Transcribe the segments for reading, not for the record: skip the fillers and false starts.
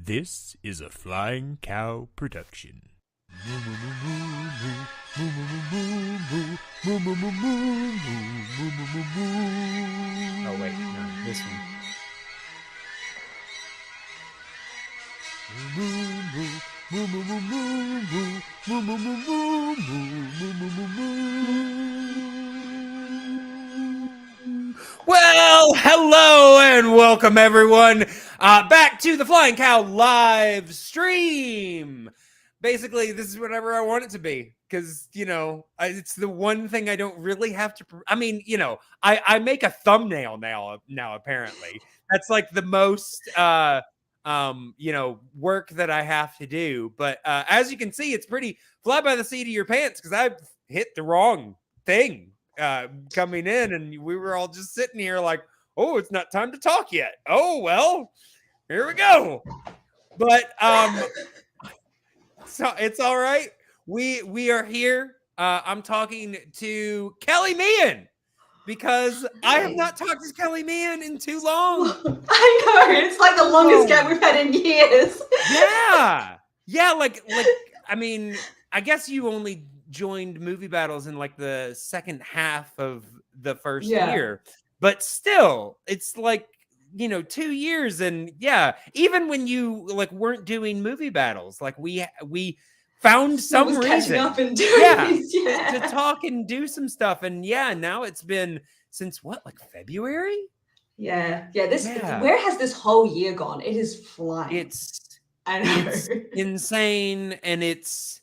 This is a Flying Cow production. Oh wait, no, this one. Well, hello and welcome everyone back to the Flying Cow live stream. Basically, this is whatever I want it to be because, it's the one thing I don't really have to. I make a thumbnail now apparently. That's like the most, work that I have to do. But as you can see, it's pretty fly by the seat of your pants because I've hit the wrong thing coming in, and we were all just sitting here like, oh, it's not time to talk yet. Oh, well, here we go. But so it's all right. We are here. I'm talking to Kelli Mehan because I have not talked to Kelli Mehan in too long. I know, it's like the longest gap we've had in years. Yeah, like I mean, I guess you only joined Movie Battles in like the second half of the first year, but still, it's like 2 years, and even when you like weren't doing Movie Battles, like we found some reason up and doing these, to talk and do some stuff, and now it's been since what, like February? Where has this whole year gone? It is flying. It's insane, and it's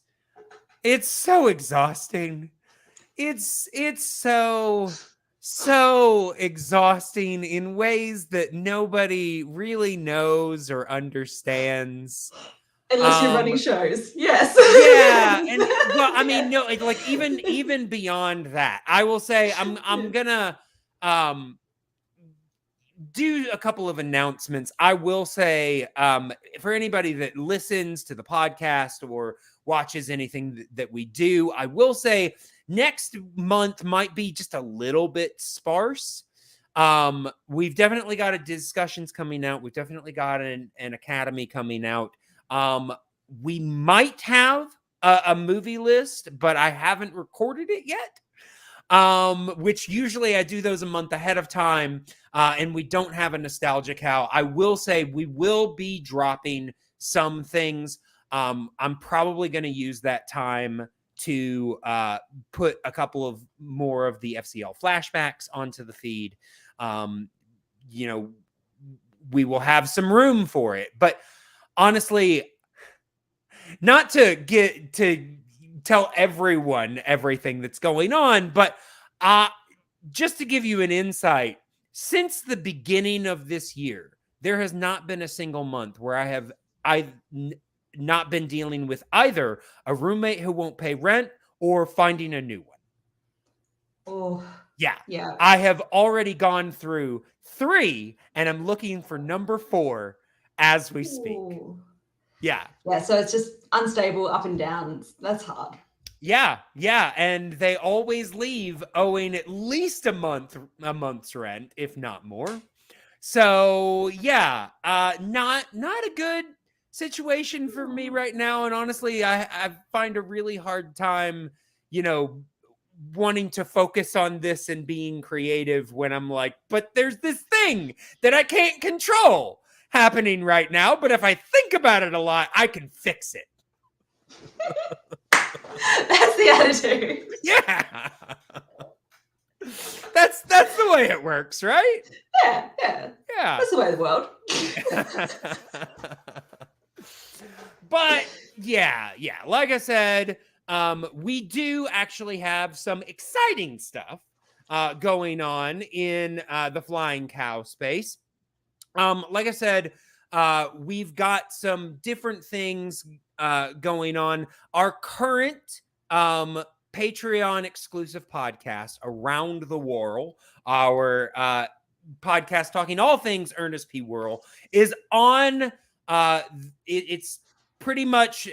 so exhausting. It's so exhausting in ways that nobody really knows or understands. Unless you're running shows. Yes. Yeah. And well, I mean, no, like even beyond that, I will say I'm gonna do a couple of announcements. I will say, for anybody that listens to the podcast or watches anything that we do, I will say next month might be just a little bit sparse. We've definitely got discussions coming out. We've definitely got an academy coming out. We might have a movie list, but I haven't recorded it yet. Which usually I do those a month ahead of time, and we don't have a nostalgia cow. I will say we will be dropping some things. I'm probably going to use that time to put a couple of more of the FCL flashbacks onto the feed. We will have some room for it, but honestly, not to tell everyone everything that's going on, but just to give you an insight, since the beginning of this year, there has not been a single month where I've not been dealing with either a roommate who won't pay rent or finding a new one. Oh, yeah. I have already gone through 3, and I'm looking for number 4 as we speak. Ooh. Yeah. So it's just unstable, up and down. That's hard. Yeah, and they always leave owing at least a month's rent, if not more. So not a good situation for me right now. And honestly, I find a really hard time, wanting to focus on this and being creative when I'm like, but there's this thing that I can't control happening right now, but if I think about it a lot, I can fix it. That's the attitude. Yeah. That's the way it works, right? Yeah. That's the way of the world. But like I said, we do actually have some exciting stuff going on in the Flying Cow space. Like I said, we've got some different things going on. Our current Patreon exclusive podcast, Around the World, our podcast talking all things Ernest P. Worrell, is on. It's pretty much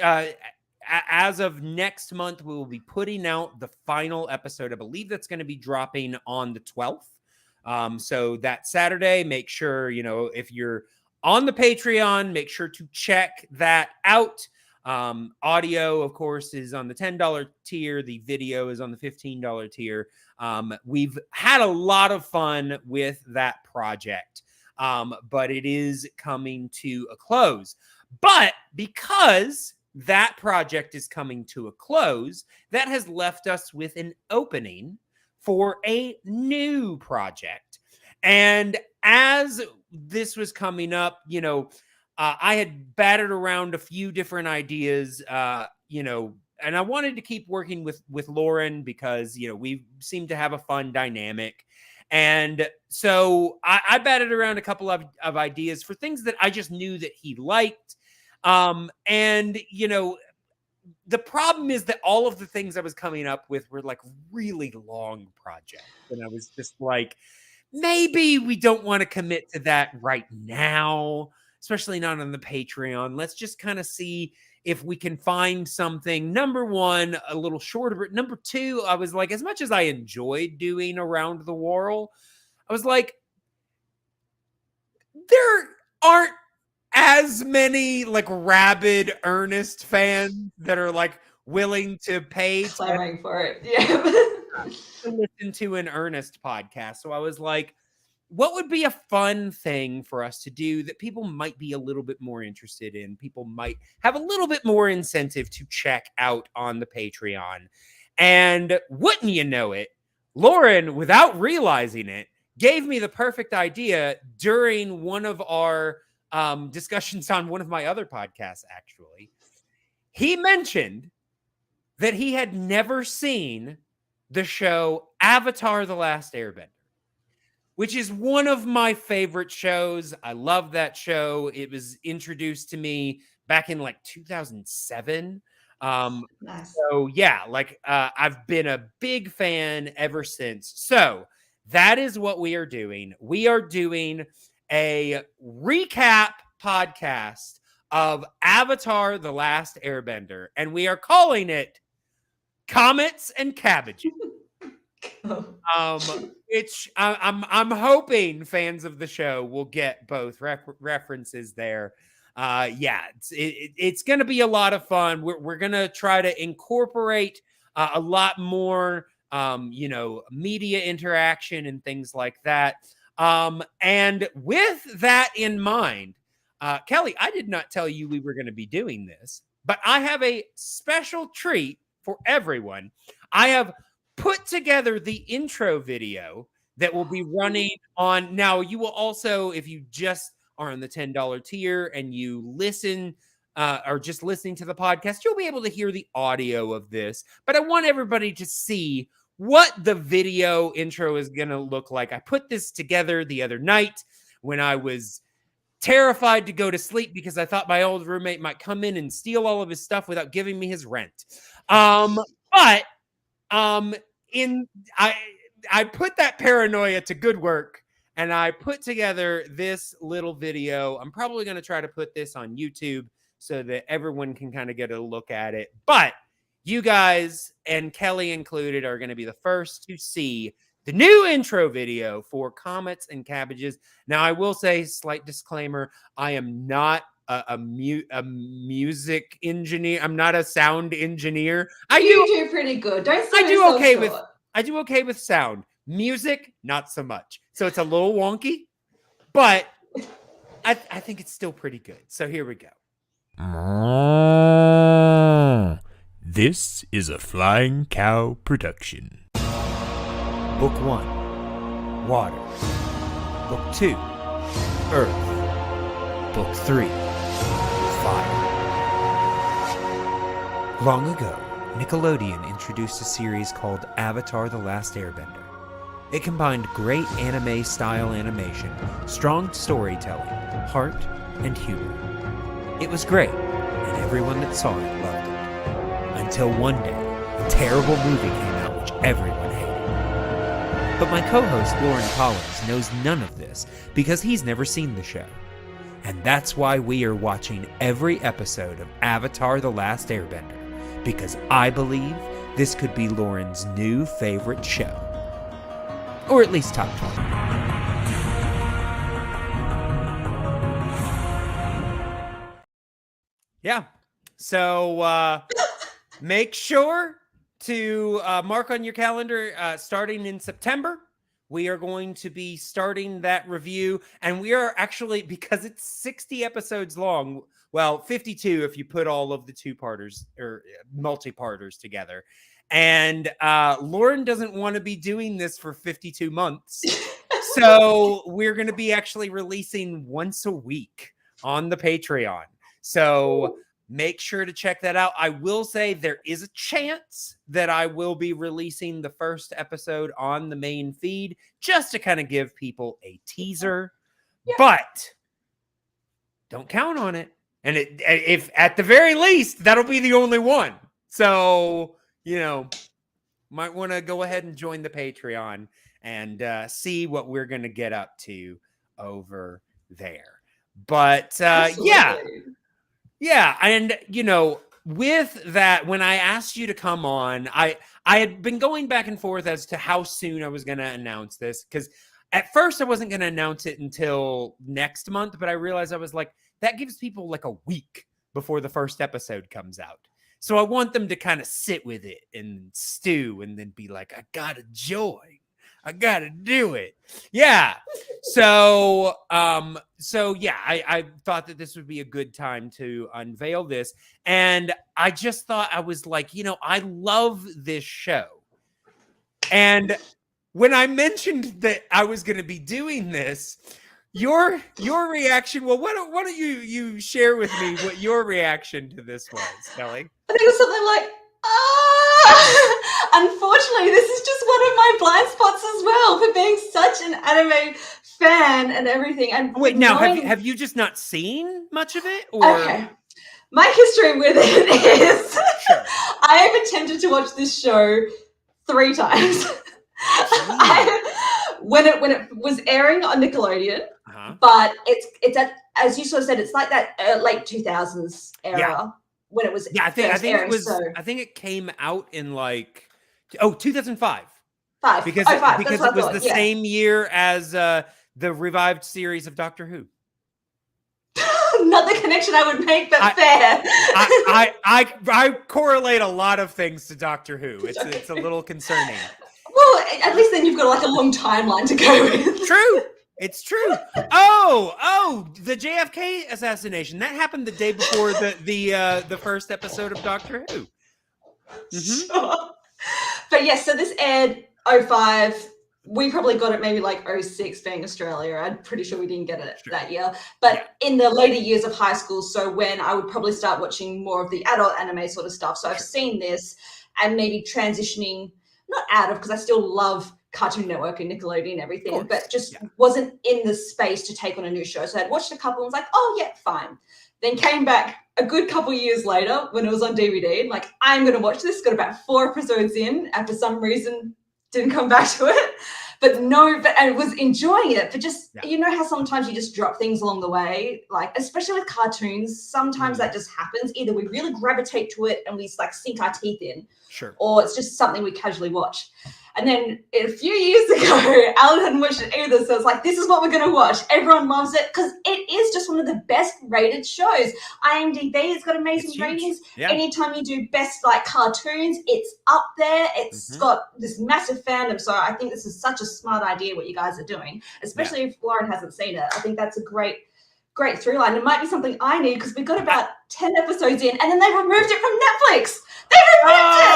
as of next month, we will be putting out the final episode. I believe that's going to be dropping on the 12th. So that Saturday, make sure, if you're on the Patreon. Make sure to check that out. Audio, of course, is on the $10 tier. The video is on the $15 tier. We've had a lot of fun with that project, but it is coming to a close. But because that project is coming to a close, that has left us with an opening for a new project. And as this was coming up, I had batted around a few different ideas, and I wanted to keep working with Lauren because, we seem to have a fun dynamic. And so I batted around a couple of ideas for things that I just knew that he liked. The problem is that all of the things I was coming up with were like really long projects. And I was just like, maybe we don't want to commit to that right now, especially not on the Patreon. Let's just kind of see if we can find something. Number one, a little shorter. But number two, I was like, as much as I enjoyed doing Around the World, I was like, there aren't as many like rabid Ernest fans that are like willing to pay clamoring for it. Yeah. to listen to an Ernest podcast. So I was like, what would be a fun thing for us to do that people might be a little bit more interested in? People might have a little bit more incentive to check out on the Patreon. And wouldn't you know it, Lauren, without realizing it, gave me the perfect idea during one of our discussions on one of my other podcasts, actually. He mentioned that he had never seen the show Avatar: The Last Airbender, which is one of my favorite shows. I love that show. It was introduced to me back in like 2007. Nice. So yeah, I've been a big fan ever since. So that is what we are doing. We are doing a recap podcast of Avatar: The Last Airbender, and we are calling it Comets and Cabbages. Which I'm hoping fans of the show will get both references there. It's going to be a lot of fun. We're going to try to incorporate a lot more, media interaction and things like that. And with that in mind, Kelly, I did not tell you we were going to be doing this, but I have a special treat for everyone. I have put together the intro video that will be running on. Now, you will also, if you just are on the $10 tier and you listen or just listening to the podcast, you'll be able to hear the audio of this. But I want everybody to see what the video intro is going to look like. I put this together the other night when I was terrified to go to sleep because I thought my old roommate might come in and steal all of his stuff without giving me his rent. I put that paranoia to good work, and I put together this little video. I'm probably going to try to put this on YouTube so that everyone can kind of get a look at it. But you guys, and Kelly included, are going to be the first to see the new intro video for Comets and Cabbages. Now, I will say, slight disclaimer, I am not a music engineer. I'm not a sound engineer. You do pretty good. Don't say I do okay with sound. Music, not so much. So it's a little wonky, but I think it's still pretty good. So here we go. This is a Flying Cow production. Book 1, Water. Book 2, Earth. Book 3, Fire. Long ago, Nickelodeon introduced a series called Avatar: The Last Airbender. It combined great anime-style animation, strong storytelling, heart, and humor. It was great, and everyone that saw it loved it. Until one day, a terrible movie came out which everyone hated. But my co-host Lauren Collins knows none of this because he's never seen the show. And that's why we are watching every episode of Avatar: The Last Airbender, because I believe this could be Lauren's new favorite show. Or at least top 20. Yeah. So make sure to mark on your calendar starting in September. We are going to be starting that review. And we are actually, because it's 60 episodes long, well, 52 if you put all of the two-parters or multi-parters together. And Lauren doesn't want to be doing this for 52 months. So we're going to be actually releasing once a week on the Patreon. So make sure to check that out. I will say there is a chance that I will be releasing the first episode on the main feed just to kind of give people a teaser, but don't count on it. And if at the very least, that'll be the only one. So, might want to go ahead and join the Patreon and see what we're going to get up to over there. But yeah. And, with that, when I asked you to come on, I had been going back and forth as to how soon I was going to announce this. Because at first I wasn't going to announce it until next month. But I realized I was like, that gives people like a week before the first episode comes out. So I want them to kind of sit with it and stew and then be like, I got to join. I got to do it. Yeah. So yeah, I thought that this would be a good time to unveil this. And I just thought, I was like, I love this show. And when I mentioned that I was going to be doing this, your reaction, well, why don't you share with me what your reaction to this was, Kelli? I think it was something like, unfortunately, this is just one of my blind spots as well for being such an anime fan and everything. And wait, now have you just not seen much of it? Or okay, my history with it is sure. I have attempted to watch this show 3 times. When it was airing on Nickelodeon, but it's at, as you sort of said, it's like that late 2000s era. Yeah. When it was I think airing, it was so. I think it came out in like 2005. Because because it was the same year as the revived series of Doctor Who. Not the connection I would make, but fair. I correlate a lot of things to Doctor Who. It's a little concerning. Well, at least then you've got like a long timeline to go with. True. It's true. Oh, the JFK assassination. That happened the day before the first episode of Doctor Who. Mm-hmm. Sure. But yes, so this aired 05. We probably got it maybe like 06 being Australia. I'm pretty sure we didn't get it that year. But in the later years of high school, so when I would probably start watching more of the adult anime sort of stuff. So I've seen this and maybe transitioning, not out of, because I still love Cartoon Network and Nickelodeon and everything, but just wasn't in the space to take on a new show. So I'd watched a couple and was like, oh yeah, fine. Then came back a good couple years later when it was on DVD and like, I'm going to watch this. Got about 4 episodes in, and for some reason didn't come back to it. But I was enjoying it. But just, you know how sometimes you just drop things along the way, like especially with cartoons, sometimes that just happens. Either we really gravitate to it and we like sink our teeth in, or it's just something we casually watch. And then a few years ago, Alan hadn't watched it either, so it's like, this is what we're going to watch. Everyone loves it because it is just one of the best rated shows. IMDb has got amazing ratings. Yeah. Anytime you do best like cartoons, it's up there. It's got this massive fandom. So I think this is such a smart idea what you guys are doing, especially if Lauren hasn't seen it. I think that's a great through line. It might be something I need because we got about 10 episodes in and then they removed it from Netflix. They removed it!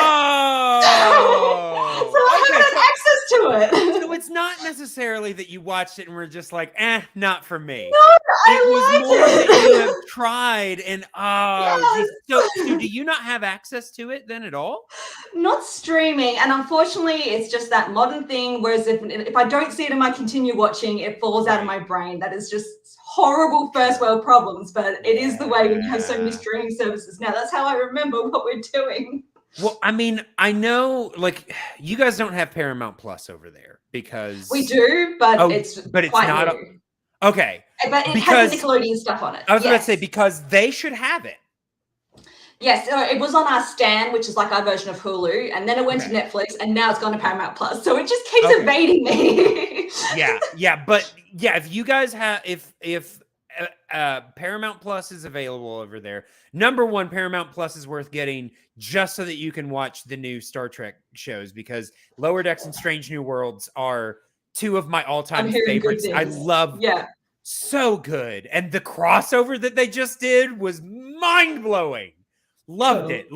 So I haven't had access to it. So it's not necessarily that you watched it and were just like, not for me. No, I liked it. That you have tried and so do you not have access to it then at all? Not streaming, and unfortunately it's just that modern thing, whereas if I don't see it and I continue watching, it falls out of my brain. That is just horrible first world problems, but it is the way when you have so many streaming services now. That's how I remember what we're doing. Well, I mean, I know, like, you guys don't have Paramount Plus over there because we do, but it's quite not new. Okay, but it has the Nickelodeon stuff on it. I was about to say because they should have it. Yes, it was on our Stan, which is like our version of Hulu, and then it went to Netflix, and now it's gone to Paramount Plus. So it just keeps evading me. But if you guys have, if Paramount Plus is available over there. Number one, Paramount Plus is worth getting just so that you can watch the new Star Trek shows, because Lower Decks and Strange New Worlds are two of my all-time favorites. I love, so good. And the crossover that they just did was mind-blowing. Loved it.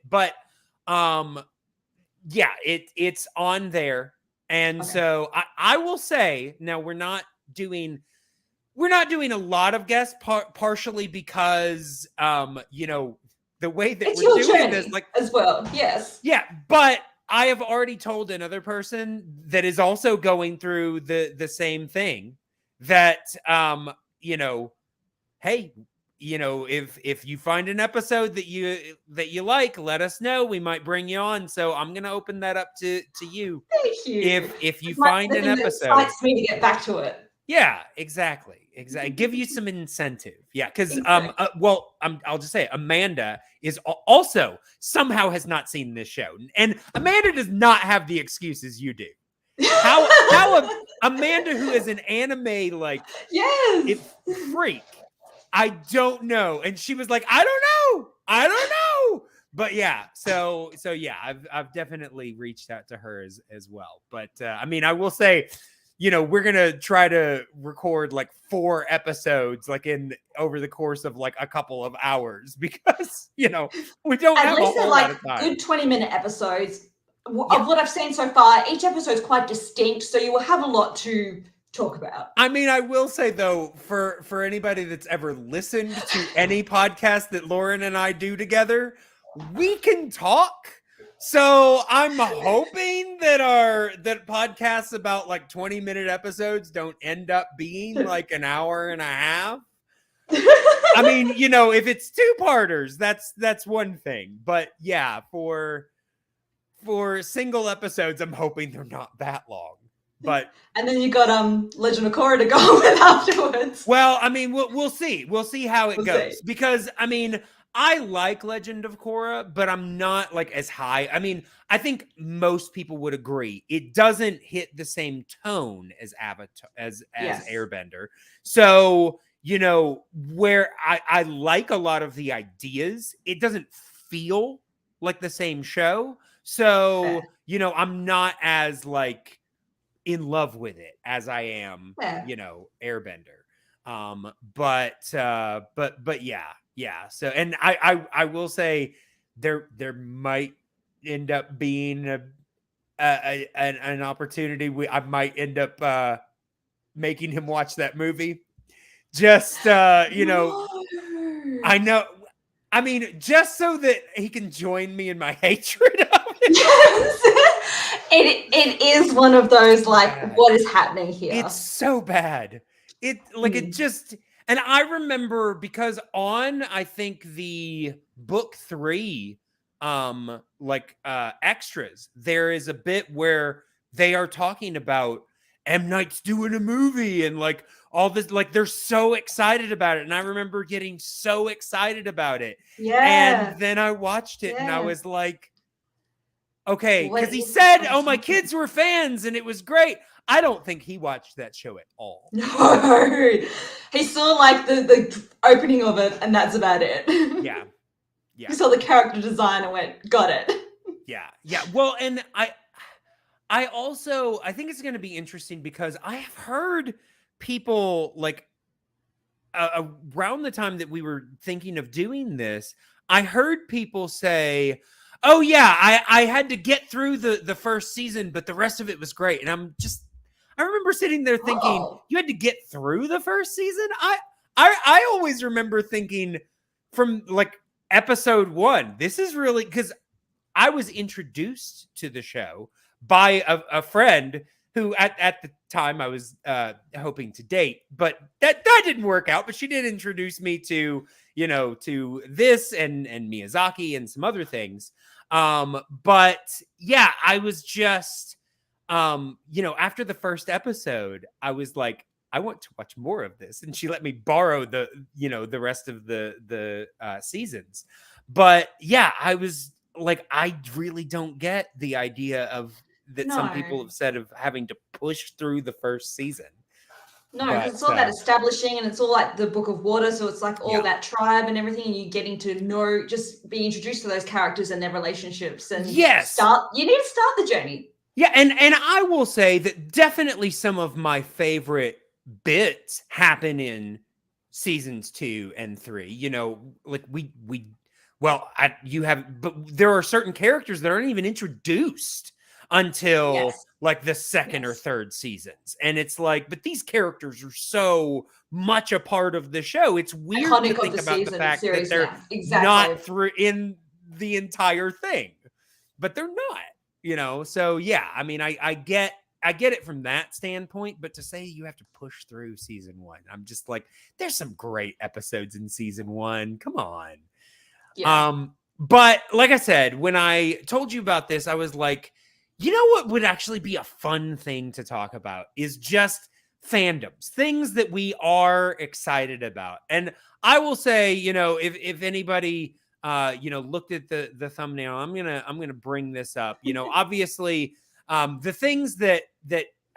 But yeah, it's on there. And so I will say, now we're not doing a lot of guests, partially because you know, the way that it's we're your doing journey this, like, as well. Yes. Yeah, but I have already told another person that is also going through the same thing, that you know, hey, you know, if you find an episode that you like, let us know. We might bring you on. So I'm gonna open that up to you. Thank you. If you find an episode, that excites me to get back to it. Yeah, exactly. Give you some incentive. Yeah, because I'll just say, Amanda is also somehow has not seen this show, and Amanda does not have the excuses you do. How Amanda, who is an anime freak, I don't know, and she was like, I don't know. But yeah, so yeah, I've definitely reached out to her as well. But I mean, I will say, you know, we're gonna try to record like 4 episodes, like over the course of like a couple of hours, because, you know, we don't have a whole lot of time. Good 20-minute episodes. Of what I've seen so far, each episode is quite distinct, so you will have a lot to talk about. I mean, I will say though, for anybody that's ever listened to any podcast that Lauren and I do together, we can talk. So I'm hoping that podcasts about like 20-minute episodes don't end up being like an hour and a half. I mean, you know, if it's 2-parters, that's one thing. But yeah, for single episodes, I'm hoping they're not that long. But and then you got Legend of Korra to go with afterwards. Well, I mean, we'll see. We'll see how it goes. Because I mean, I like Legend of Korra, but I'm not like as high. I mean, I think most people would agree it doesn't hit the same tone as Avatar, as Airbender. So, you know, where I like a lot of the ideas, it doesn't feel like the same show. So, you know, I'm not as like in love with it as I am, you know, Airbender. But yeah. So, and I will say there might end up being an opportunity. I might end up making him watch that movie. Just you know, I know. I mean, just so that he can join me in my hatred of it. Yes. It is one of those like, what is happening here? It's so bad. It like it just. And I remember, because on, I think, the book 3 extras, there is a bit where they are talking about M. Night's doing a movie and like all this, like they're so excited about it. And I remember getting so excited about it. Yeah. And then I watched it and I was like, okay, because he said, oh, my kids were fans and it was great. I don't think he watched that show at all. No, he saw like the opening of it, and that's about it. Yeah. He saw the character design and went, got it. Yeah. Well, and I also think it's going to be interesting, because I have heard people like around the time that we were thinking of doing this, I heard people say, oh yeah, I had to get through the first season, but the rest of it was great. And I remember sitting there thinking, you had to get through the first season? I always remember thinking from like episode 1, this is really, because I was introduced to the show by a friend who at the time I was hoping to date, but that didn't work out. But she did introduce me to, you know, to this and Miyazaki and some other things. But yeah, I was just, you know, after the first episode, I was like, I want to watch more of this. And she let me borrow the rest of the seasons. But yeah, I was like, I really don't get the idea of that. Some people have said of having to push through the first season. No, because it's all about establishing, and it's all like the Book of Water, so it's like all that tribe and everything, and you getting to know, just be introduced to those characters and their relationships, and you need to start the journey. Yeah, and I will say that definitely some of my favorite bits happen in seasons 2 and 3. You know, like but there are certain characters that aren't even introduced until like the second or third seasons. And it's like, but these characters are so much a part of the show. It's weird to think about the fact that they're not through in the entire thing, but they're not, you know? So yeah, I mean, I get it from that standpoint, but to say you have to push through season 1, I'm just like, there's some great episodes in season 1. Come on. Yeah. But like I said, when I told you about this, I was like, you know what would actually be a fun thing to talk about is just fandoms, things that we are excited about. And I will say, you know, if anybody you know, looked at the thumbnail, I'm gonna bring this up. You know, obviously, the things that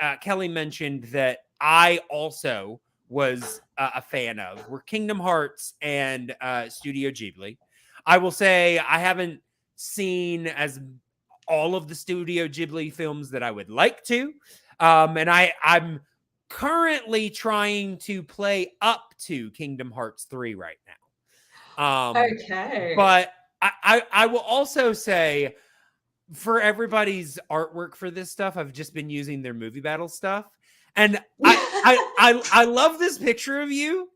Kelli mentioned that I also was a fan of were Kingdom Hearts and Studio Ghibli. I will say I haven't seen as all of the Studio Ghibli films that I would like to. And I'm currently trying to play up to Kingdom Hearts 3 right now. Okay. But I will also say, for everybody's artwork for this stuff, I've just been using their movie battle stuff. And I love this picture of you,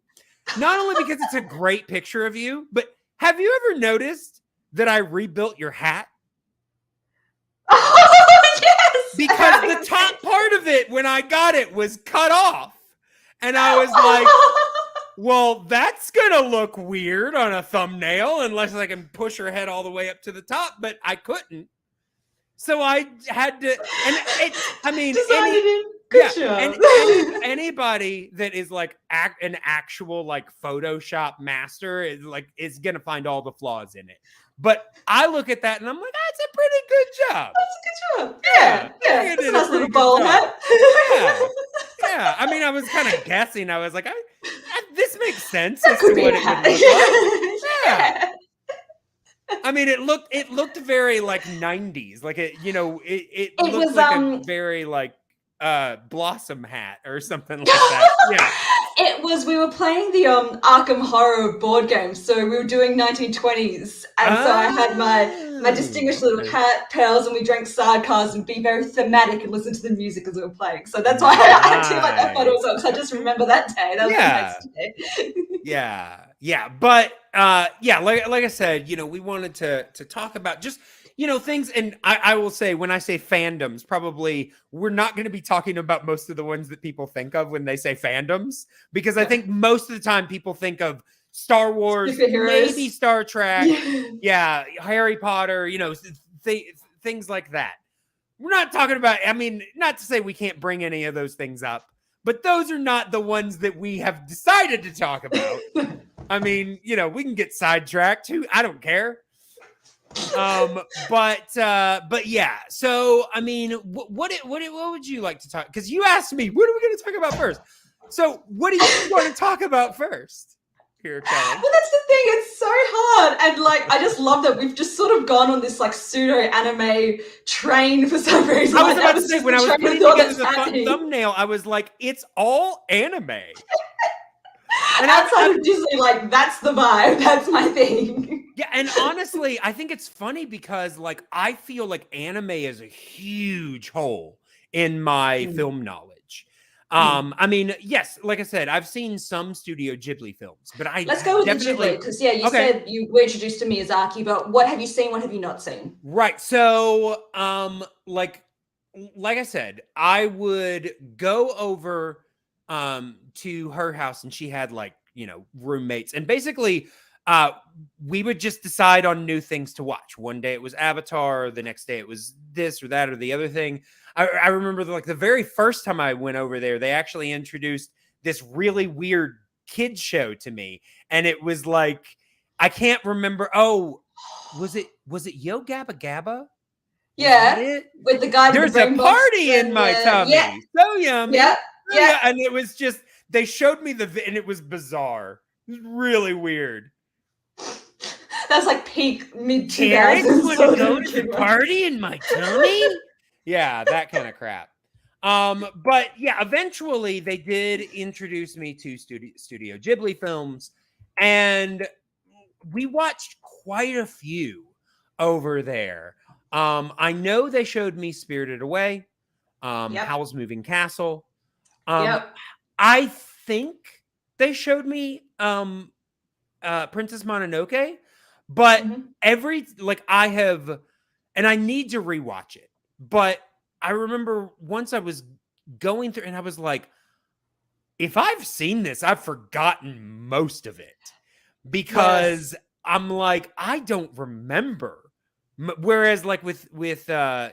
not only because it's a great picture of you, but have you ever noticed that I rebuilt your hat? Oh, yes! Because the top part of it, when I got it, was cut off. And I was like, well, that's going to look weird on a thumbnail unless I can push her head all the way up to the top, but I couldn't. So I had to, and I mean, anybody that is like an actual like Photoshop master is going to find all the flaws in it. But I look at that and I'm like, that's a pretty good job. That's a good job. Yeah. That's a nice little bowl hat. Yeah. I mean, I was kind of guessing. I was like, this makes sense as to what it would look like. Yeah. I mean, it looked very like 90s. Like it looked was, like a very like Blossom hat or something like that. Yeah. We were playing the Arkham Horror board game, so we were doing 1920s, and so I had my distinguished little hat, pearls, and we drank sidecars and be very thematic and listen to the music as we were playing. So that's why I took like that photo, because I just remember that day. That was the next day. Yeah. But like I said, you know, we wanted to talk about just, you know, things. And I will say, when I say fandoms, probably we're not going to be talking about most of the ones that people think of when they say fandoms, because I think most of the time people think of Star Wars, maybe Star Trek, Harry Potter, you know, things like that. We're not talking about, I mean, not to say we can't bring any of those things up, but those are not the ones that we have decided to talk about. I mean, you know, we can get sidetracked too. I don't care. But yeah. So, I mean, what would you like to talk? Because you asked me, what are we going to talk about first? So, what do you want to talk about first? Here, Kelli. Well, that's the thing. It's so hard, and like, I just love that we've just sort of gone on this like pseudo anime train for some reason. I was about to say, when I was putting together the thumbnail, I was like, it's all anime. And outside of Disney, like, that's the vibe. That's my thing. Yeah, and honestly, I think it's funny because, like, I feel like anime is a huge hole in my film knowledge. I mean, yes, like I said, I've seen some Studio Ghibli films, but let's go with the Ghibli, because you said you were introduced to Miyazaki, but what have you seen? What have you not seen? Right. So, like I said, I would go over to her house, and she had like, you know, roommates, and basically we would just decide on new things to watch. One day it was Avatar, the next day it was this or that or the other thing. I remember like the very first time I went over there, they actually introduced this really weird kid show to me, and it was like, I can't remember. Oh, was it Yo Gabba Gabba? Yeah, with the guy. There's a party in my tummy. Yeah. So yummy. Yeah. Yeah. And it was just, they showed me and it was bizarre. It was really weird. That's like peak mid 2000s. Parents want to go to the party in my tummy? Yeah, that kind of crap. But yeah, eventually they did introduce me to Studio Ghibli films, and we watched quite a few over there. I know they showed me Spirited Away, Yep. Howl's Moving Castle. Yep. I think they showed me Princess Mononoke, but I have, and I need to rewatch it, but I remember once I was going through and I was like, if I've seen this, I've forgotten most of it, because I'm like, I don't remember. Whereas like with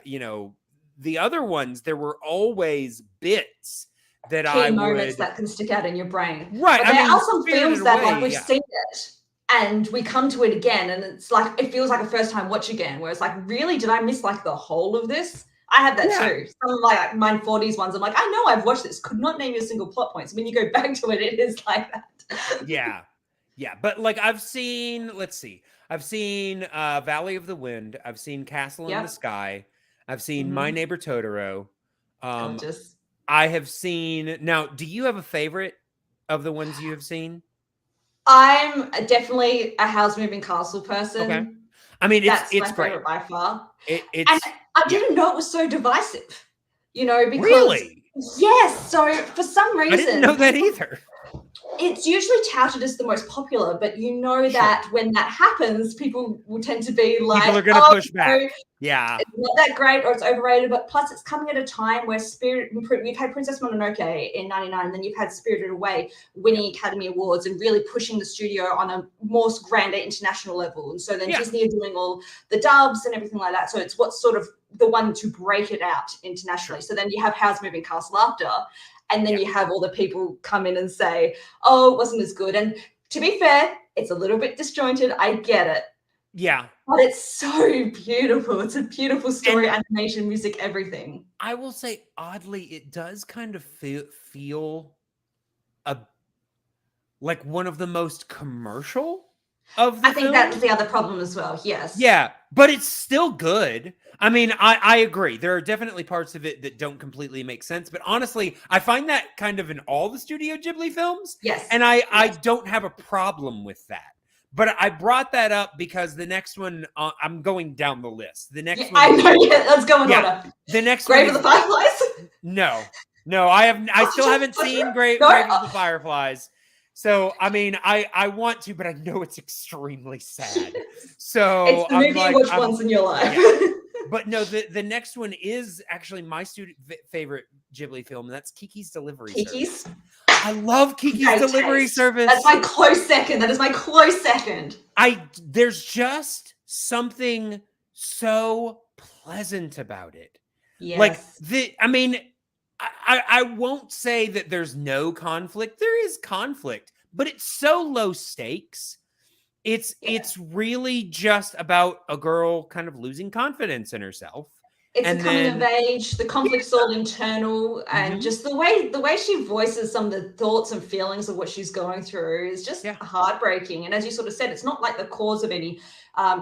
you know, the other ones, there were always bits that key moments that can stick out in your brain. Right. But there are some films that like we've seen it and we come to it again and it's like, it feels like a first time watch again, where it's like, really, did I miss like the whole of this? I have that too. Some of my 40s ones, I'm like, I know I've watched this, could not name you a single plot point. So when you go back to it, it is like that. Yeah. But like I've seen, let's see, I've seen Valley of the Wind. I've seen Castle in the Sky. I've seen My Neighbor Totoro. Gorgeous. I have seen, now, do you have a favorite of the ones you have seen? I'm definitely a Howl's Moving Castle person. Okay. I mean, that's it's my great favorite by far. And I didn't know it was so divisive, you know, because really? Yes. So for some reason, I didn't know that either. It's usually touted as the most popular, but you know that when that happens, people will tend to be like, people are going to push back. Yeah. It's not that great or it's overrated, but plus it's coming at a time where we've had Princess Mononoke in 99, and then you've had Spirited Away winning Academy Awards and really pushing the studio on a more grander international level. And so then Disney are doing all the dubs and everything like that. So it's what's sort of the one to break it out internationally. So then you have Howl's Moving Castle after, and then you have all the people come in and say, oh, it wasn't as good. And to be fair, it's a little bit disjointed. I get it. Yeah. But it's so beautiful. It's a beautiful story, animation, music, everything. I will say, oddly, it does kind of feel like one of the most commercial of the I think that's the other problem as well. Yes. Yeah, but it's still good. I mean, I agree. There are definitely parts of it that don't completely make sense. But honestly, I find that kind of in all the Studio Ghibli films. Yes. And I don't have a problem with that. But I brought that up because the next one, I'm going down the list. The next one. I know. Yeah, let's go in order. The next Grave one of the Fireflies? No, I still haven't seen Grave of the Fireflies. So, I mean, I want to, but I know it's extremely sad. So it's the movie you watch once in your life. Yeah. But no, the next one is actually my favorite Ghibli film, and that's Kiki's Delivery Service. I love Kiki's Delivery Service. That's my close second. That is my close second. There's just something so pleasant about it. Yes. Like I mean, I won't say that there's no conflict. There is conflict, but it's so low stakes. It's really just about a girl kind of losing confidence in herself. It's a coming of age. The conflict's all internal, and just the way she voices some of the thoughts and feelings of what she's going through is just heartbreaking. And as you sort of said, it's not like the cause of any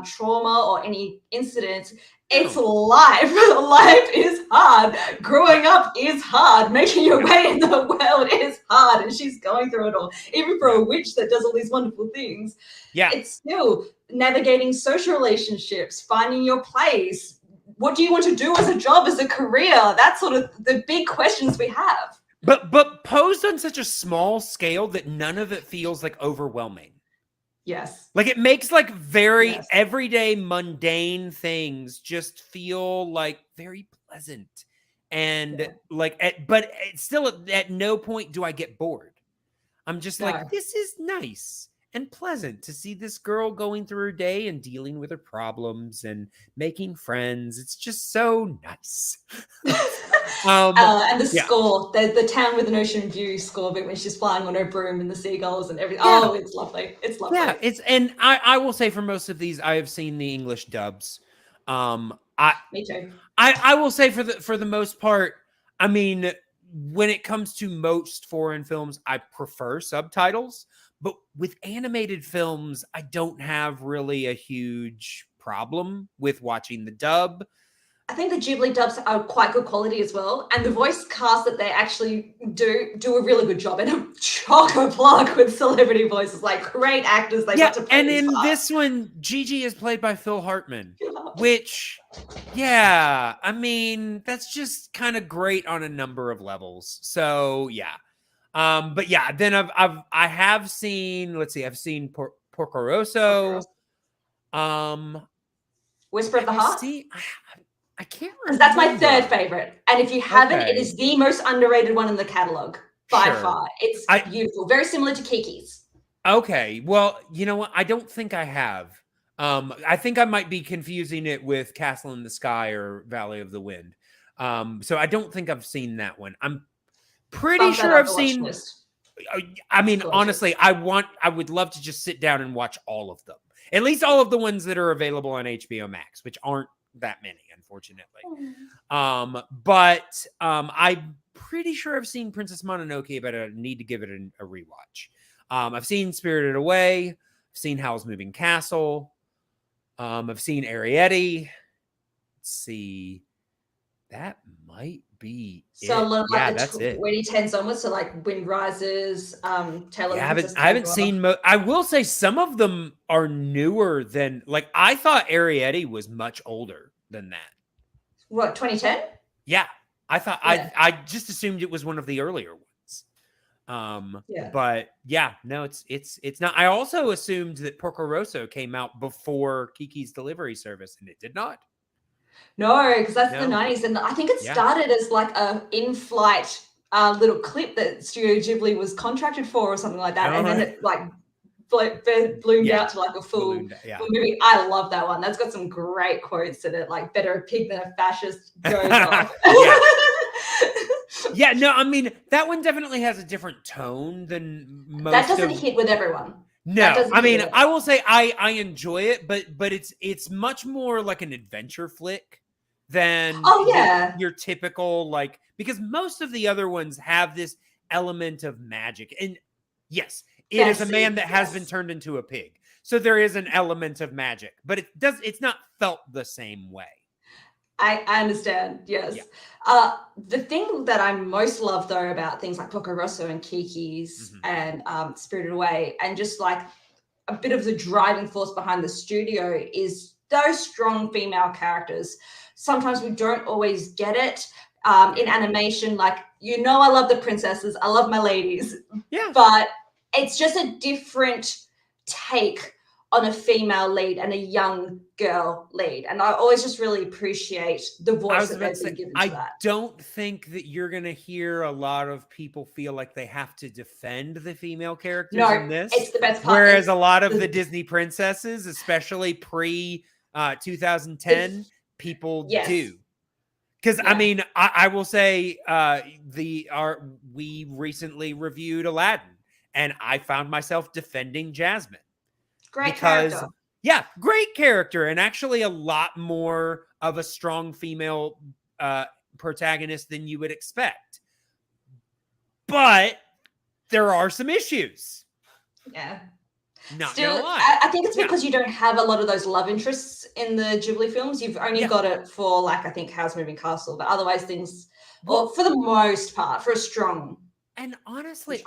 trauma or any incident. It's life. Life is hard. Growing up is hard. Making your way in the world is hard, and she's going through it all. Even for a witch that does all these wonderful things, it's still navigating social relationships, finding your place. What do you want to do as a job, as a career? That's sort of the big questions we have. But posed on such a small scale that none of it feels like overwhelming. Yes. Like it makes like very everyday mundane things just feel like very pleasant. And but it's still at no point do I get bored. I'm just like, this is nice and pleasant to see this girl going through her day and dealing with her problems and making friends. It's just so nice. And the score, the town with an ocean view score bit when she's flying on her broom and the seagulls and everything. Oh, it's lovely. It's lovely. Yeah, and I will say for most of these, I have seen the English dubs. Me too. I will say for the most part, I mean, when it comes to most foreign films, I prefer subtitles. But with animated films, I don't have really a huge problem with watching the dub. I think the Ghibli dubs are quite good quality as well, and the voice cast that they actually do a really good job, and a chock-a-block with celebrity voices, like great actors. They got to play. And in this one, Gigi is played by Phil Hartman, which, yeah, I mean, that's just kind of great on a number of levels. So yeah, but yeah, then I have seen. Let's see, I've seen Porco Rosso. Whisper of the Heart. I can't remember. Because that's my third favorite. And if you haven't, it is the most underrated one in the catalog by far. It's beautiful. Very similar to Kiki's. Okay. Well, you know what? I don't think I have. I think I might be confusing it with Castle in the Sky or Valley of the Wind. So I don't think I've seen that one. I'm pretty sure I've seen. I mean, honestly, I would love to just sit down and watch all of them. At least all of the ones that are available on HBO Max, which aren't that many, unfortunately. But I'm pretty sure I've seen Princess Mononoke, but I need to give it a rewatch. I've seen Spirited Away. I've seen Howl's Moving Castle. I've seen Arrietty. Let's see. That might be so it. A lot of like the 2010s onwards, so like Wind Rises, Taylor. Yeah, I haven't seen. I will say some of them are newer than. Like I thought Arrietty was much older than that. What, 2010? Yeah, I thought I just assumed it was one of the earlier ones. But yeah, no, it's not. I also assumed that Porco Rosso came out before Kiki's Delivery Service, and it did not. No, because that's the 90s, and I think it started as like a in-flight little clip that Studio Ghibli was contracted for or something like that, and then it like bloomed out to like a full movie. I love that one. That's got some great quotes in it, like "better a pig than a fascist" goes off. Yeah, no, I mean that one definitely has a different tone than most. That doesn't hit with everyone. No, I mean I will say I enjoy it, but it's much more like an adventure flick than your typical, like, because most of the other ones have this element of magic. And yes, it is a man that has been turned into a pig. So there is an element of magic, but it's not felt the same way. I understand. Yes. Yeah. The thing that I most love though about things like Porco Rosso and Kiki's and Spirited Away, and just like a bit of the driving force behind the studio, is those strong female characters. Sometimes we don't always get it in animation. Like, I love the princesses. I love my ladies. Yeah. But it's just a different take on a female lead and a young girl lead. And I always just really appreciate the voice that they've been given to that. I don't think that you're going to hear a lot of people feel like they have to defend the female characters in this. It's the best part. Whereas a lot of the Disney princesses, especially pre-2010, people do. Because I mean, I will say we recently reviewed Aladdin, and I found myself defending Jasmine. Great character. Yeah, great character, and actually a lot more of a strong female protagonist than you would expect. But there are some issues. Yeah. Not Still, gonna lie. I think it's because you don't have a lot of those love interests in the Ghibli films. You've only got it for, like, I think Howl's Moving Castle, but otherwise things, well, for the most part, for a strong. And honestly,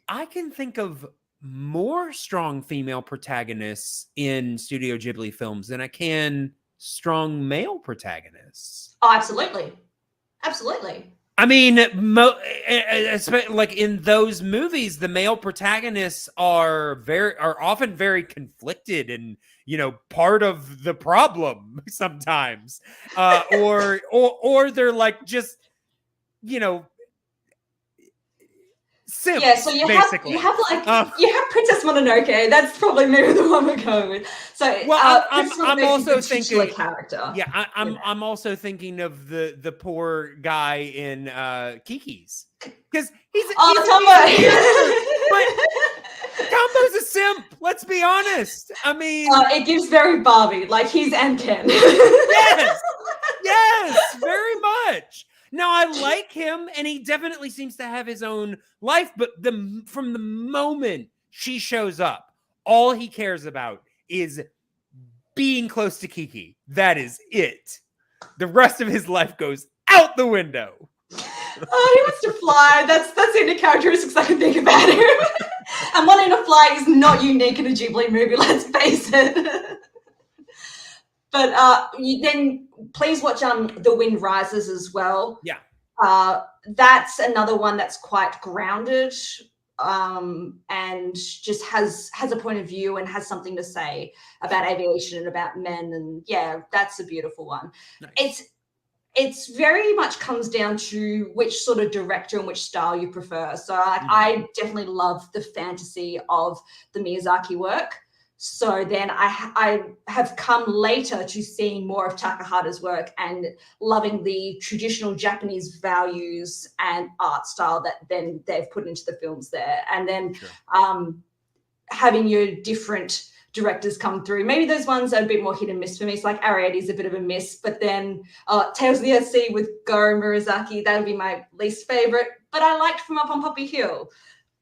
I can think of more strong female protagonists in Studio Ghibli films than I can strong male protagonists. Oh, absolutely. Absolutely. I mean, like in those movies, the male protagonists are often very conflicted and, part of the problem sometimes, or they're like just, simps, yeah. So you have Princess Mononoke. That's probably maybe the one we're going with. So I'm also thinking character. Yeah, I'm also thinking of the poor guy in Kiki's, because he's Tombo. But Tombo's a simp. Let's be honest. I mean, it gives very Barbie, like he's and Ken. Yes, very much. Now, I like him, and he definitely seems to have his own life, but from the moment she shows up, all he cares about is being close to Kiki. That is it. The rest of his life goes out the window. Oh, he wants to fly. That's the only characteristics I can think about him. And wanting to fly is not unique in a Ghibli movie, let's face it. But then please watch The Wind Rises as well. Yeah. That's another one that's quite grounded, and just has a point of view and has something to say about aviation and about men. And yeah, that's a beautiful one. Nice. It's very much comes down to which sort of director and which style you prefer. So I definitely love the fantasy of the Miyazaki work. So then I have come later to seeing more of Takahata's work and loving the traditional Japanese values and art style that then they've put into the films there. And then having your different directors come through. Maybe those ones are a bit more hit and miss for me. It's like Arrietty is a bit of a miss, but then Tales of the Sea with Goro Murasaki, that would be my least favorite. But I liked From Up on Poppy Hill,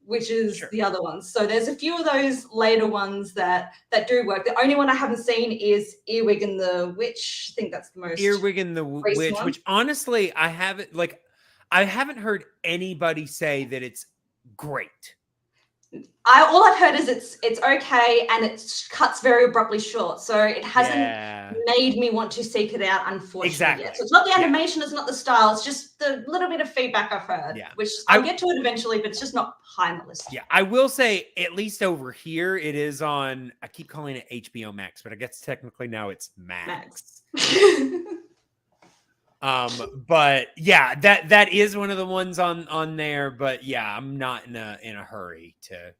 which is the other ones. So there's a few of those later ones that do work. The only one I haven't seen is Earwig and the Witch. I think that's the most Earwig and the Witch, one. Which honestly I haven't heard anybody say that it's great. All I've heard is it's okay, and it cuts very abruptly short, so it hasn't made me want to seek it out, unfortunately. Yet. So it's not the animation, it's not the style, it's just the little bit of feedback I've heard, which I'll get to it eventually, but it's just not high on the list. Yeah, I will say, at least over here, it is on, I keep calling it HBO Max, but I guess technically now it's Max. But yeah, that is one of the ones on there, but yeah, I'm not in a hurry to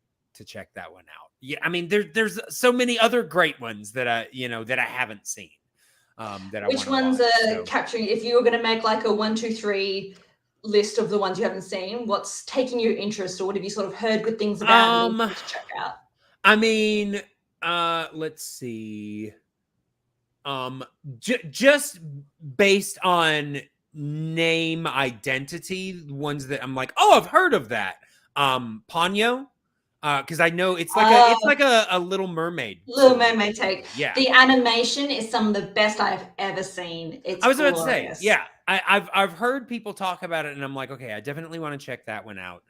check that one out. Yeah, I mean there's so many other great ones that I haven't seen. Which ones are capturing? If you were going to make like a 1, 2, 3 list of the ones you haven't seen, what's taking your interest, or what have you sort of heard good things about and need to check out? I mean, let's see. Just based on name identity, ones that I'm like, oh, I've heard of that. Ponyo, because I know it's like a Little Mermaid. Little Mermaid take. Yeah, the animation is some of the best I've ever seen. I was about to say, yeah, I've heard people talk about it, and I'm like, okay, I definitely want to check that one out.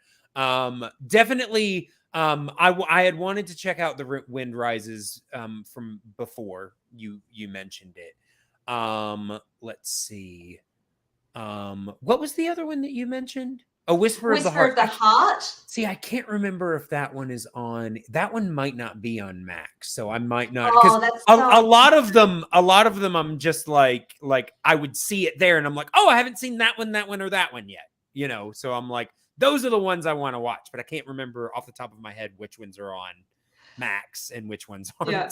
Definitely. I had wanted to check out The Wind Rises from before you mentioned it. Let's see. What was the other one that you mentioned? A Whisper of the Heart. See, I can't remember if that one is on. That one might not be on Max, so I might not. Because a lot of them, I'm just like I would see it there, and I'm like, oh, I haven't seen that one, or that one yet. So I'm like, those are the ones I want to watch, but I can't remember off the top of my head which ones are on Max and which ones aren't. Yeah.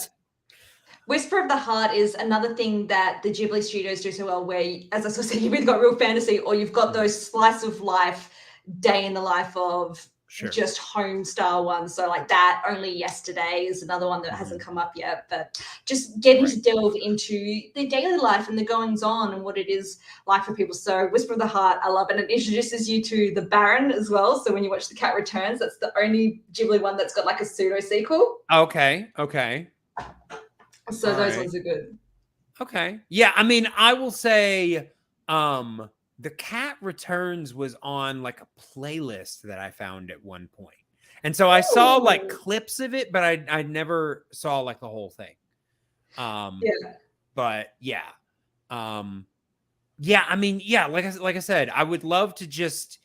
Whisper of the Heart is another thing that the Ghibli studios do so well, where, as I said, you've either got real fantasy or you've got those slice of life, day in the life of just home style ones. So like that, Only Yesterday is another one that hasn't come up yet, but just getting to delve into the daily life and the goings on and what it is like for people. So Whisper of the Heart, I love it. And it introduces you to the Baron as well. So when you watch The Cat Returns, that's the only Ghibli one that's got like a pseudo sequel. Okay. So those ones are good. Okay. Yeah, I mean, I will say The Cat Returns was on like a playlist that I found at one point. And so I saw like clips of it, but I never saw like the whole thing. But yeah. I mean, yeah, like I said, I would love to just,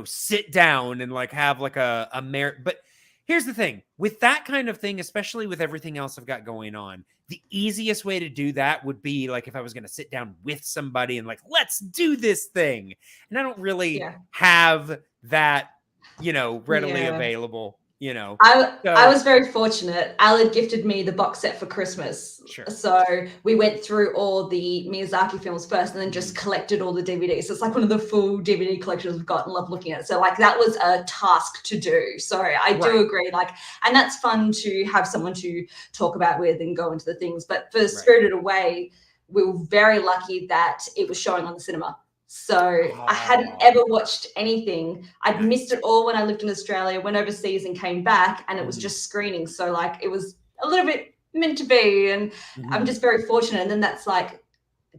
sit down and like have like a merit. But here's the thing with that kind of thing, especially with everything else I've got going on, the easiest way to do that would be like if I was going to sit down with somebody and like, let's do this thing. And I don't really have that, readily available, I was very fortunate. Al had gifted me the box set for Christmas. So we went through all the Miyazaki films first and then just collected all the DVDs. So it's like one of the full DVD collections we've got and love looking at it. So like that was a task to do. So I do agree. And that's fun to have someone to talk about with and go into the things. But for Spirited Away, we were very lucky that it was showing on the cinema. So I hadn't ever watched anything. I'd Nice. missed it all when I lived in Australia, went overseas and came back, and it was just screening. So like it was a little bit meant to be, and I'm just very fortunate. And then that's like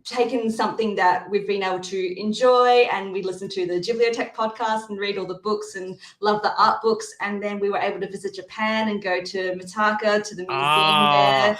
taken something that we've been able to enjoy, and we listen to the Ghibliotheque podcast and read all the books and love the art books. And then we were able to visit Japan and go to Mitaka, to the museum there,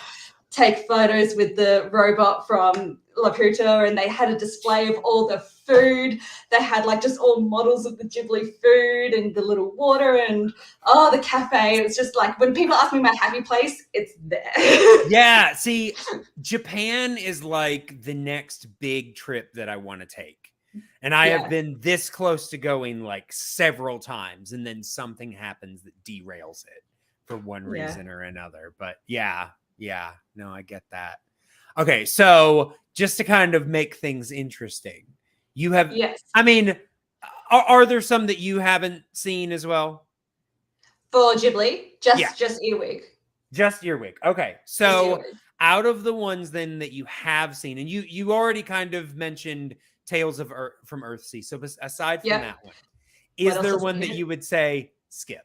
take photos with the robot from Laputa, and they had a display of all the food. They had like just all models of the Ghibli food and the little water and the cafe. It was just like when people ask me my happy place, it's there. Yeah, see, Japan is like the next big trip that I want to take. And I have been this close to going like several times, and then something happens that derails it for one reason or another. But yeah, no, I get that. Okay, so just to kind of make things interesting, you have, I mean, are there some that you haven't seen as well? For Ghibli, just Earwig. Just Earwig. Okay, so out of the ones then that you have seen, and you already kind of mentioned Tales of from Earthsea. So aside from that one, is there one that you would say skip?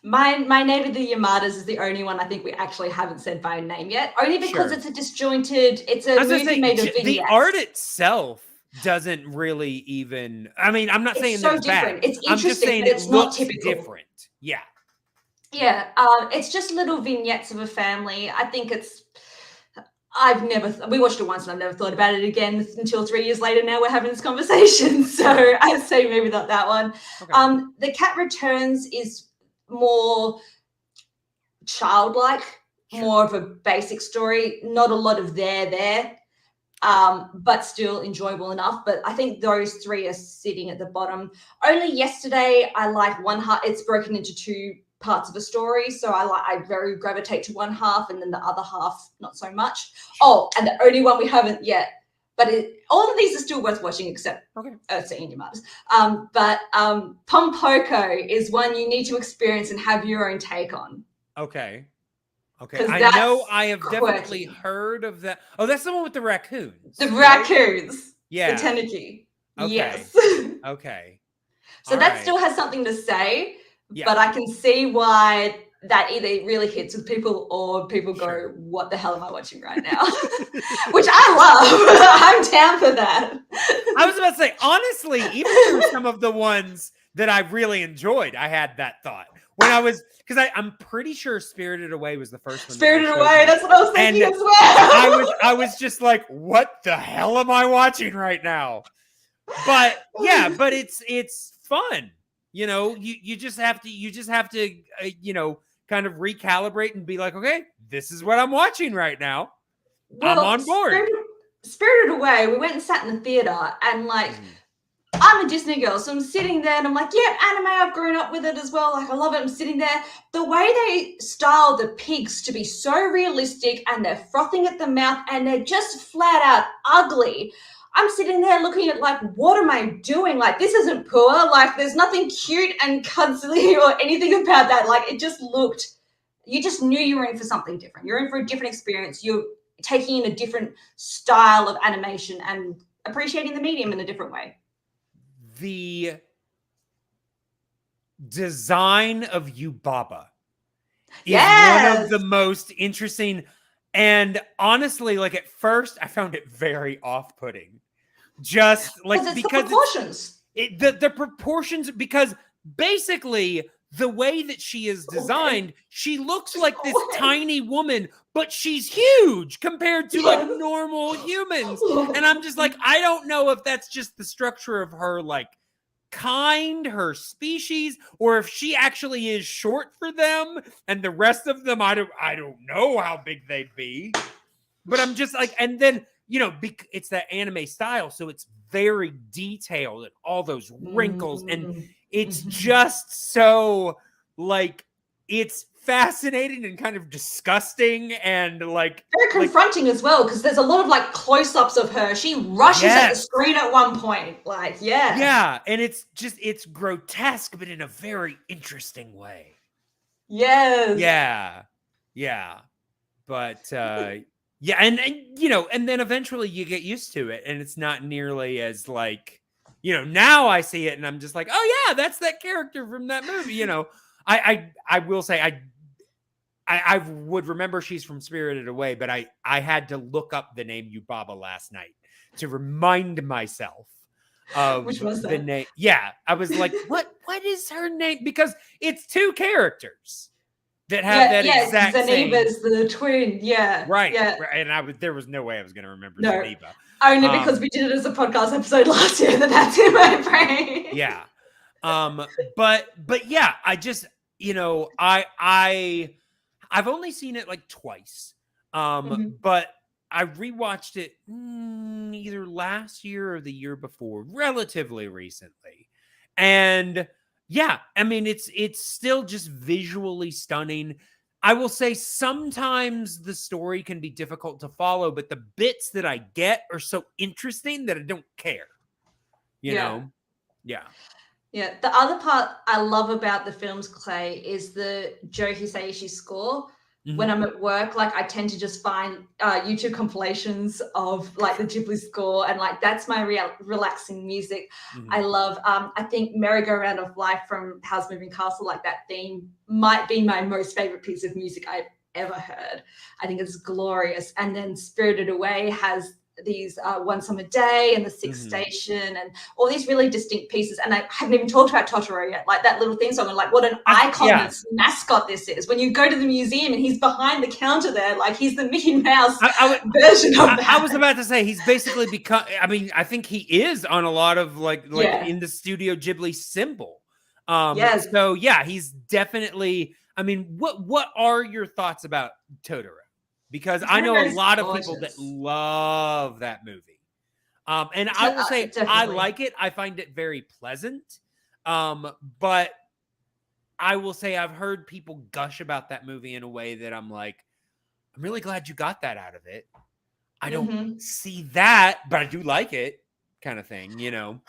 My Neighbor the Yamadas is the only one I think we actually haven't said by name yet, only because it's a disjointed, it's a movie made of vignettes. The art itself doesn't really even, I mean, I'm not saying that's different. Bad. It's interesting, I'm just saying but it's not typical. Different. Yeah. Yeah, it's just little vignettes of a family. I think it's, we watched it once and I've never thought about it again until 3 years later. Now we're having this conversation. So I'd say maybe not that one. Okay. The Cat Returns is more childlike, more of a basic story, not a lot of there, but still enjoyable enough. But I think those three are sitting at the bottom. Only Yesterday, I like one half. It's broken into two parts of a story, so I very gravitate to one half, and then the other half not so much. Oh, and the only one we haven't yet, but all of these are still worth watching except Earthsea and Yamadas. But Pompoko is one you need to experience and have your own take on. Okay. I know I have definitely heard of that. Oh, that's the one with the raccoons. The raccoons. Yeah. The Tanuki. Okay. Yes. Okay. So that still has something to say, but I can see why that either really hits with people or people go, what the hell am I watching right now? Which I love. I'm down for that. I was about to say, honestly, even through some of the ones that I really enjoyed, I had that thought. When I was, because I'm pretty sure Spirited Away was the first one. Spirited Away, that's what I was thinking as well. I was just like, what the hell am I watching right now? But yeah, but it's fun. You know, you just have to you know, kind of recalibrate and be like, okay, this is what I'm watching right now. Well, I'm on board. Spirited Away, we went and sat in the theater, and like, I'm a Disney girl, so I'm sitting there and I'm like, yeah, anime, I've grown up with it as well. Like, I love it. I'm sitting there. The way they style the pigs to be so realistic, and they're frothing at the mouth and they're just flat out ugly. I'm sitting there looking at like, what am I doing? Like, this isn't poor. Like, there's nothing cute and cuddly or anything about that. Like, it just looked, you just knew you were in for something different. You're in for a different experience. You're taking in a different style of animation and appreciating the medium in a different way. The design of Yubaba is one of the most interesting. And honestly, like at first, I found it very off-putting. Just like because the proportions. The proportions, because basically the way that she is designed, she looks like this tiny woman, but she's huge compared to like normal humans. And I'm just like, I don't know if that's just the structure of her like kind, her species, or if she actually is short for them, and the rest of them, I don't know how big they'd be. But I'm just like, and then, you know, it's that anime style, so it's very detailed and all those wrinkles, and it's just so like, it's fascinating and kind of disgusting and like very confronting as well, because there's a lot of like close-ups of her. She rushes at the screen at one point, like and it's grotesque, but in a very interesting way. Yes. But Yeah, and you know, and then eventually you get used to it, and it's not nearly as like, you know, now I see it and I'm just like, oh yeah, that's that character from that movie. You know, I will say I would remember she's from Spirited Away, but I had to look up the name Yubaba last night to remind myself Which of was the that? name. Yeah, I was like, what is her name? Because it's two characters that have Yeah, that yeah, exact same. Zaniba's the twin. Yeah, Right, yeah. right, and there was no way I was going to remember No, Zaniba. only because we did it as a podcast episode last year that's in my brain. Yeah. But yeah, I just, you know, I've only seen it like twice. Mhm. But I rewatched it either last year or the year before, relatively recently. And yeah, I mean it's still just visually stunning. I will say sometimes the story can be difficult to follow, but the bits that I get are so interesting that I don't care. You Yeah. know? Yeah. Yeah, the other part I love about the films, Clay, is the Joe Hisaishi score. When Mhm. I'm at work, like I tend to just find YouTube compilations of like the Ghibli score, and like that's my relaxing music. I Mhm. love. I think "Merry-Go-Round of Life" from Howl's Moving Castle, like that theme, might be my most favorite piece of music I've ever heard. I think it's glorious. And then "Spirited Away" has these "One Summer Day" and "The Sixth Mhm. Station" and all these really distinct pieces. And I haven't even talked about Totoro yet, like that little theme song, and like what an icon, Yeah. this mascot this is. When you go to the museum and he's behind the counter there, like he's the Mickey Mouse I would version of I that. was about to say he's basically become. I mean, I think he is on a lot of like Yeah. in the Studio Ghibli symbol. Yes. So yeah, he's definitely. I mean, what are your thoughts about Totoro? Because I know a Totoro's lot of people that gorgeous. love that movie. And I will say I Definitely. like it. I find it very pleasant. But I will say I've heard people gush about that movie in a way that I'm like, I'm really glad you got that out of it. I don't Hmm. see that, but I do like it, kind of thing, you know.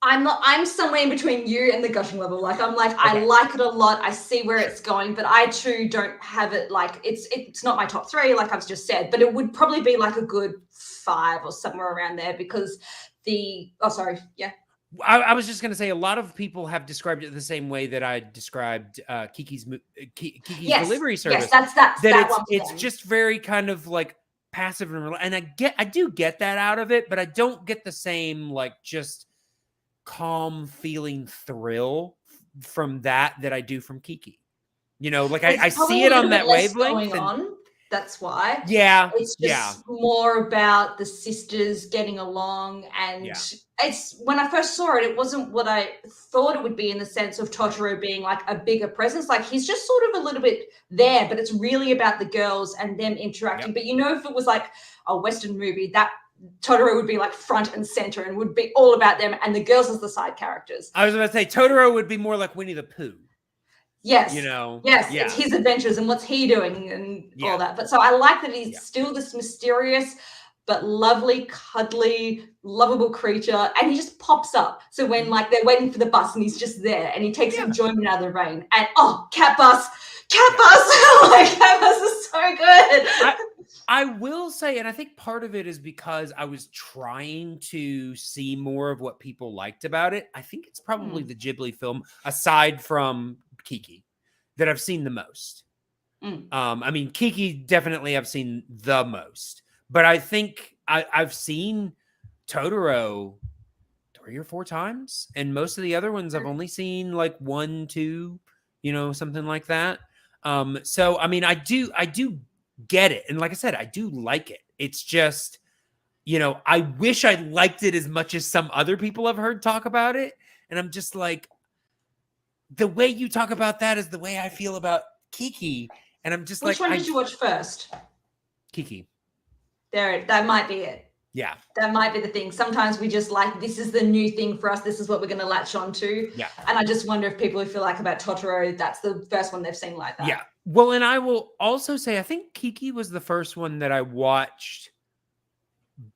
I'm somewhere in between you and the gushing level. Like I'm like, I Okay. like it a lot. I see where Sure. it's going, but I too don't have it like it's not my top three, like I've just said, but it would probably be like a good 5 or somewhere around there because sorry, yeah. I was just going to say a lot of people have described it the same way that I described Kiki's Yes, delivery yes, service, that's that that one for it's them. just very kind of like passive and I do get that out of it, but I don't get the same like just calm feeling thrill from that I do from Kiki. You know, like It's I probably see a it little on bit that less going wavelength and on. That's why. yeah, It's yeah, just more about the sisters getting along. And yeah, it's when I first saw it, it wasn't what I thought it would be in the sense of right. Totoro being like a bigger presence. Like he's just sort of a little bit there, but it's really about the girls and them interacting. Yep. But you know, if it was like a Western movie, that Totoro would be like front and center and would be all about them and the girls as the side characters. I was about to say Totoro would be more like Winnie the Pooh, you Yes. know? Yes, it's Yeah. his adventures and what's he doing and all Yeah. that. But so I like that Yeah. he's still this mysterious but lovely, cuddly, lovable creature, and he just pops up. So when Mhm. like they're waiting for the bus and he's just there and he takes Yeah. enjoyment out of the rain. And oh, cat bus, cat Yeah. bus! Like cat bus is so good. I will say, and I think part of it is because I was trying to see more of what people liked about it. I think it's probably Mm, the Ghibli film, aside from Kiki, that I've seen the most. mm. I mean, Kiki definitely I've seen the most, but I think I've seen Totoro 3 or 4 times, and most of the other ones I've only seen like 1, 2, you know, something like that. So I mean, I do get it, and like I said, I do like it. It's just, you know, I wish I liked it as much as some other people I've heard talk about it, and I'm just like, the way you talk about that is the way I feel about Kiki, and I'm just Which like, one I did you watch first? Kiki, There, that might be it. yeah, That might be the thing. Sometimes we just like, this is the new thing for us. This is what we're going to latch on to. yeah. And I just wonder if people who feel like about Totoro, that's the first one they've seen like that. Yeah. Well, and I will also say, I think Kiki was the first one that I watched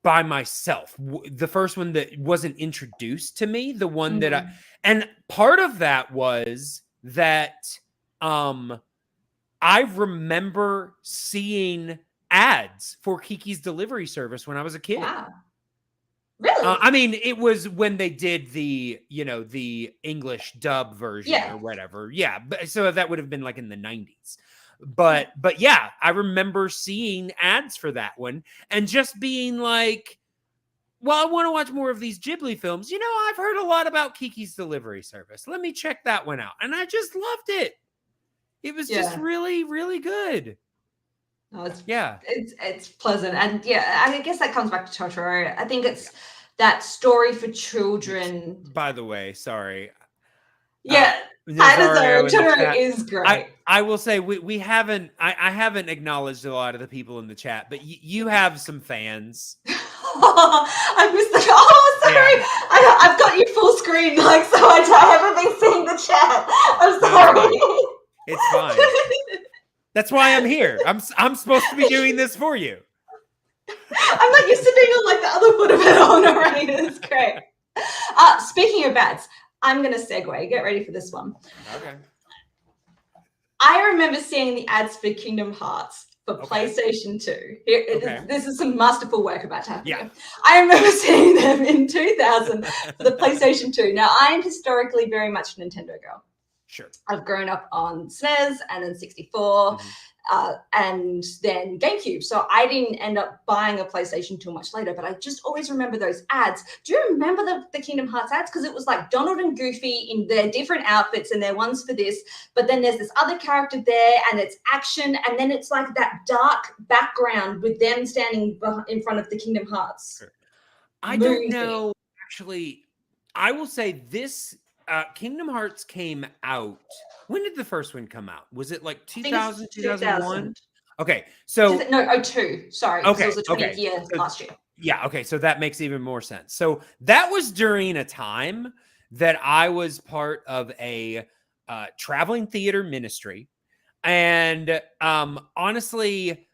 by myself. The first one that wasn't introduced to me, the one that Mm. and part of that was that I remember seeing ads for Kiki's Delivery Service when I was a kid. Wow. Really? I mean, it was when they did the, the English dub version or whatever. Yeah. But so that would have been like in the 90s. But yeah, I remember seeing ads for that one and just being like, well, I want to watch more of these Ghibli films. I've heard a lot about Kiki's Delivery Service. Let me check that one out. And I just loved it. It was just really, really good. No, it's pleasant. And I guess that comes back to Totoro. I think it's that story for children. By the way, sorry. Yeah. Totoro is great. I will say we haven't, I haven't acknowledged a lot of the people in the chat, but you have some fans. I missed the. Oh, sorry. Yeah. I've got you full screen, so I haven't been seeing the chat. I'm sorry. No, it's fine. That's why I'm here. I'm supposed to be doing this for you. I'm not used to being on like the other foot of it on already. That's great. Speaking of ads, I'm gonna segue. Get ready for this one. Okay. I remember seeing the ads for Kingdom Hearts for PlayStation 2. This is some masterful work about to happen. Yeah. I remember seeing them in 2000 for the PlayStation 2. Now, I am historically very much a Nintendo girl. Sure. I've grown up on SNES and then 64 and then GameCube. So I didn't end up buying a PlayStation 2 much later, but I just always remember those ads. Do you remember the Kingdom Hearts ads? Because it was like Donald and Goofy in their different outfits and their ones for this, but then there's this other character there and it's action, and then it's like that dark background with them standing in front of the Kingdom Hearts. Sure. I don't know. Actually, I will say this. Kingdom Hearts came out. When did the first one come out? Was it like 2000, 2001? Okay, so no, 02. Sorry, okay, it was the 20th year last year. Yeah, okay, so that makes even more sense. So that was during a time that I was part of a traveling theater ministry, and honestly,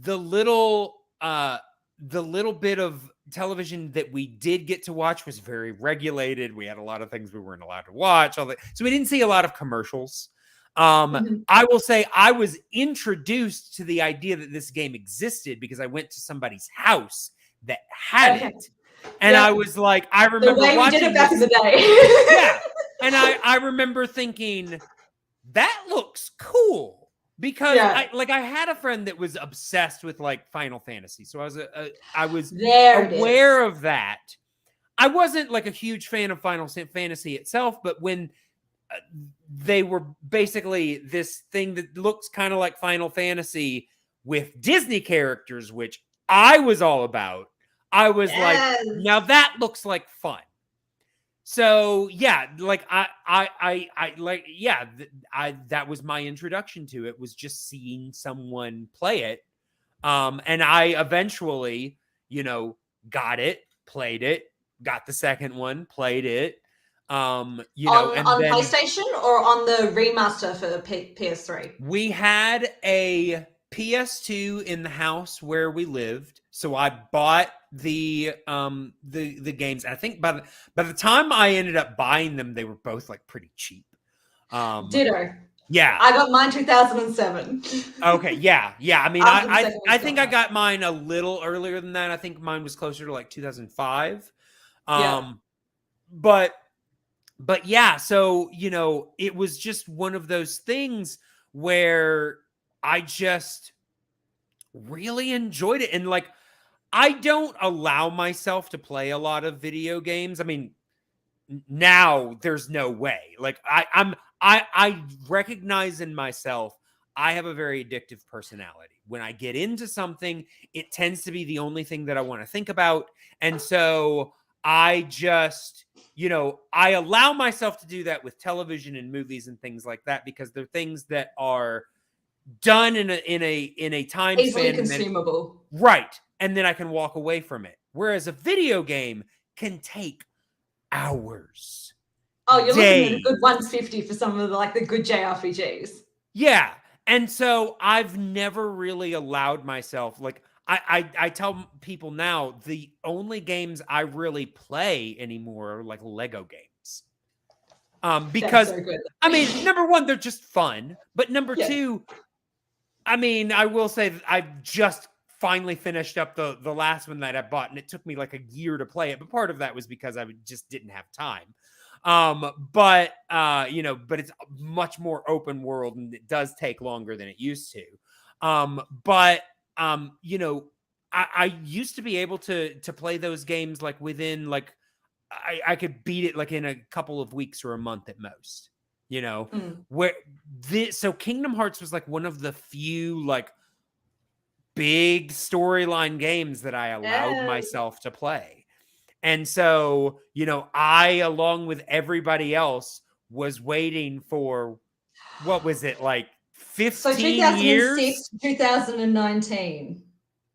the little bit of television that we did get to watch was very regulated. We had a lot of things we weren't allowed to watch. So we didn't see a lot of commercials. I will say I was introduced to the idea that this game existed because I went to somebody's house that had it. And I was like, I remember the way watching we did it back in the day. Yeah. And I remember thinking, that looks cool. Because I had a friend that was obsessed with like Final Fantasy, so I was aware of that. I wasn't like a huge fan of Final Fantasy itself, but when they were basically this thing that looks kind of like Final Fantasy with Disney characters, which I was all about, I was like, now that looks like fun. So yeah, like that was my introduction to it, was just seeing someone play it. And I eventually, got it, played it, got the second one, played it. On PlayStation or on the remaster for PS3? We had a PS2 in the house where we lived, so I bought the games. And I think by the time I ended up buying them, they were both like pretty cheap. Ditto. Yeah, I got mine 2007. Okay, yeah. I mean, I think I got mine a little earlier than that. I think mine was closer to like 2005. But yeah, so it was just one of those things where I just really enjoyed it. And like, I don't allow myself to play a lot of video games. I mean, now there's no way. Like I recognize in myself, I have a very addictive personality. When I get into something, it tends to be the only thing that I want to think about. And so I just, I allow myself to do that with television and movies and things like that, because they're things that are done in a time easily span, consumable, right? And then I can walk away from it. Whereas a video game can take hours. Oh, you're looking at a good 150 for some of the good JRPGs. Yeah, and so I've never really allowed myself, like, I tell people now, the only games I really play anymore are like Lego games. Because so I mean, number one, they're just fun, but number two, I mean, I will say that I just finally finished up the last one that I bought, and it took me like a year to play it. But part of that was because I just didn't have time. But but it's much more open world, and it does take longer than it used to. But I used to be able to play those games like within like I could beat it like in a couple of weeks or a month at most. Where this so Kingdom Hearts was like one of the few like big storyline games that I allowed myself to play. And so, I, along with everybody else, was waiting for, what was it, like 15 years? 2019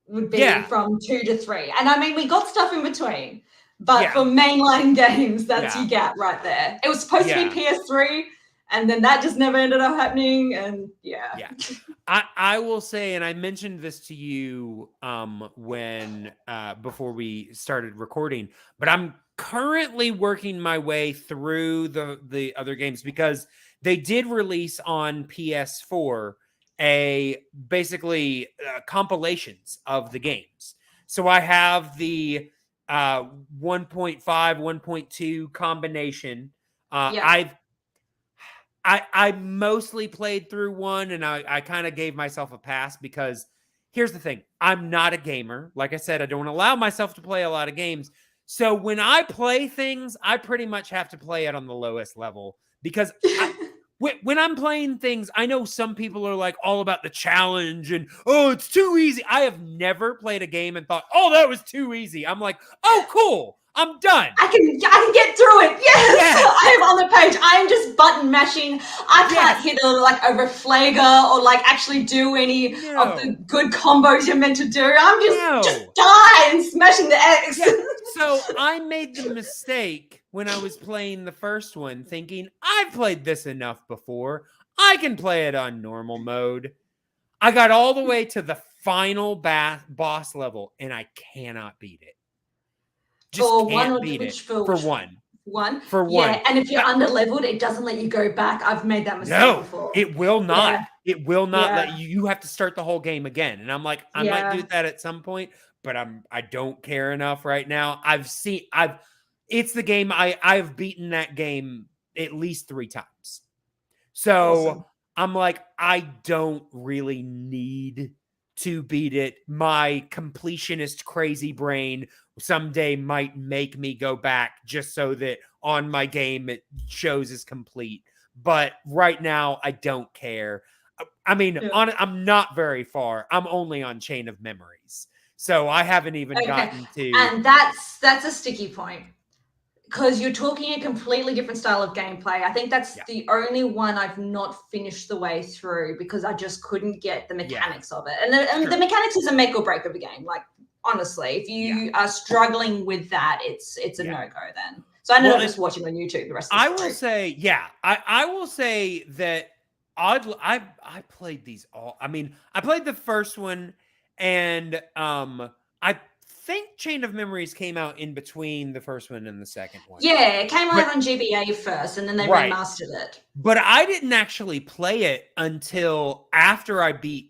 would be Yeah. from 2 to 3. And I mean, we got stuff in between, but Yeah. for mainline games, that's Yeah. your gap right there. It was supposed to be PS3, and then that just never ended up happening. And yeah. I will say, and I mentioned this to you when before we started recording, but I'm currently working my way through the other games because they did release on PS4 basically compilations of the games. So I have the 1.5, 1.2 combination. I mostly played through one, and I kind of gave myself a pass because here's the thing. I'm not a gamer. Like I said, I don't allow myself to play a lot of games. So when I play things, I pretty much have to play it on the lowest level because when I'm playing things, I know some people are like all about the challenge and, oh, it's too easy. I have never played a game and thought, oh, that was too easy. I'm like, oh, cool. I'm done. I can get through it. Yes. I am on the page. I am just button mashing. I can't hit a reflagger or like actually do any of the good combos you're meant to do. I'm just die and smashing the X. Yeah. So I made the mistake when I was playing the first one, thinking I've played this enough before. I can play it on normal mode. I got all the way to the final boss level, and I cannot beat it. Just can't beat it for one. For one. Yeah, and if you're under-leveled, it doesn't let you go back. I've made that mistake before. It will not. Yeah. It will not let you. You have to start the whole game again. And I'm like, I might do that at some point, but I don't care enough right now. It's the game I've beaten that game at least 3 times. So awesome. I'm like, I don't really need to beat it. My completionist crazy brain someday might make me go back just so that on my game it shows as complete. But right now, I don't care. I mean, I'm not very far. I'm only on Chain of Memories. So I haven't even gotten to... And that's a sticky point. Because you're talking a completely different style of gameplay. I think that's the only one I've not finished the way through because I just couldn't get the mechanics of it. And the mechanics is a make or break of a game. Like, honestly, if you are struggling with that, it's a no-go then. So I ended up just watching on YouTube the rest of the story. I will say, I will say that I played these all. I mean, I played the first one, and I think Chain of Memories came out in between the first one and the second one. Yeah, it came out on GBA first, and then they remastered it. But I didn't actually play it until after I played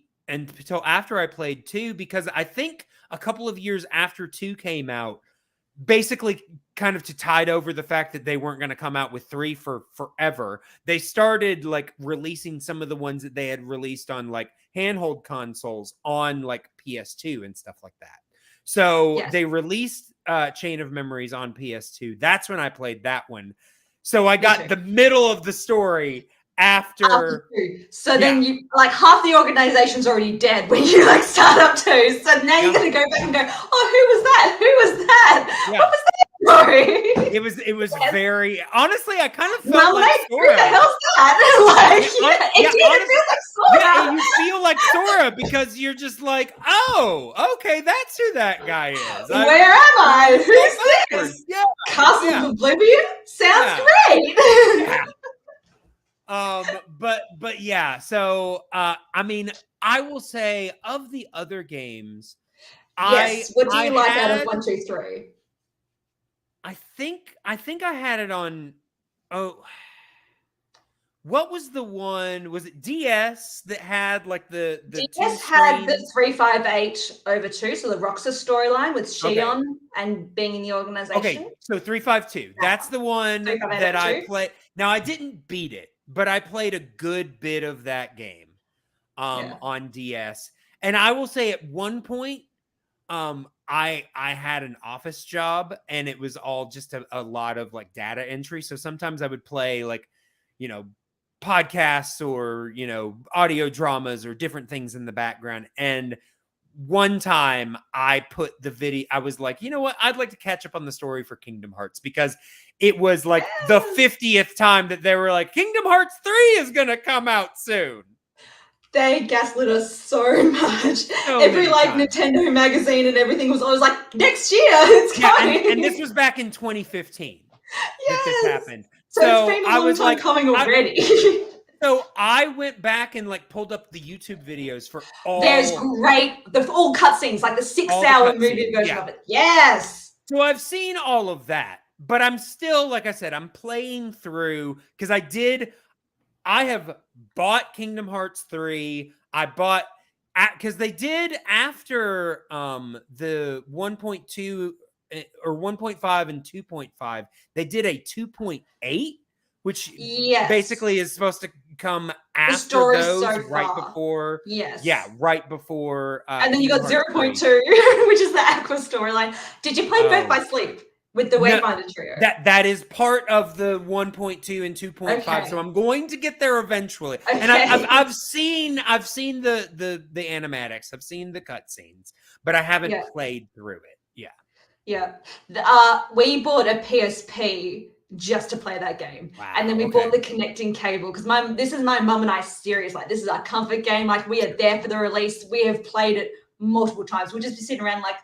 2, because I think a couple of years after 2 came out, basically kind of to tide over the fact that they weren't going to come out with 3 for forever, they started like releasing some of the ones that they had released on like handheld consoles on like PS2 and stuff like that. So they released Chain of Memories on PS2. That's when I played that one. So I got the middle of the story after. So then you like half the organization's already dead when you like start up 2. So now you're gonna go back and go, oh, who was that? Who was that? Yeah. What was that story? It was very honestly. I kind of felt like Sora. Who the hell's that? It feels like Sora. Yeah, you feel like Sora because you're just like, oh, okay, that's who that guy is. Where am I? Who's this? Yeah, Castle of Oblivion sounds great. But yeah. So I mean, I will say of the other games, what do you like out of 1, 2, 3? I think I had it on. what was the one? Was it DS that had like the DS two had the screens? 358/2, so the Roxas storyline with Okay. Shion and being in the organization. Okay, so 352. That's the one that I 358/2. played. Now I didn't beat it, but I played a good bit of that game on DS. And I will say at one point, I had an office job and it was all just a lot of like data entry. So sometimes I would play like, you know, podcasts or, you know, audio dramas or different things in the background. And one time I put the video, I was like, you know what? I'd like to catch up on the story for Kingdom Hearts because it was like the 50th time that they were like, Kingdom Hearts 3 is going to come out soon. They gaslit us so much. So Every many like times. Nintendo magazine and everything was always like, next year it's coming. And this was back in 2015 that this happened. So it's been a I long was time like, coming already. so I went back and like pulled up the YouTube videos for all. There's great, all cutscenes, like the 6-hour movie version of it. Yes. So I've seen all of that, but I'm still, like I said, I'm playing through because I have bought Kingdom Hearts 3. I bought because they did after the 1.2 or 1.5 and 2.5, they did a 2.8, which basically is supposed to come after those, so right before. Yes. Yeah, right before. And then you got 0.2, which is the Aqua storyline. Did you play Birth by Sleep with the Wayfinder trio? That is part of the 1.2 and 2.5. Okay. So I'm going to get there eventually. Okay. And I've seen the animatics. I've seen the cutscenes, but I haven't played through it. Yeah. Yeah. We bought a PSP just to play that game. Wow, and then we bought the connecting cable because this is my mum and I series. Like, this is our comfort game. Like, we are there for the release. We have played it multiple times. We'll just be sitting around like,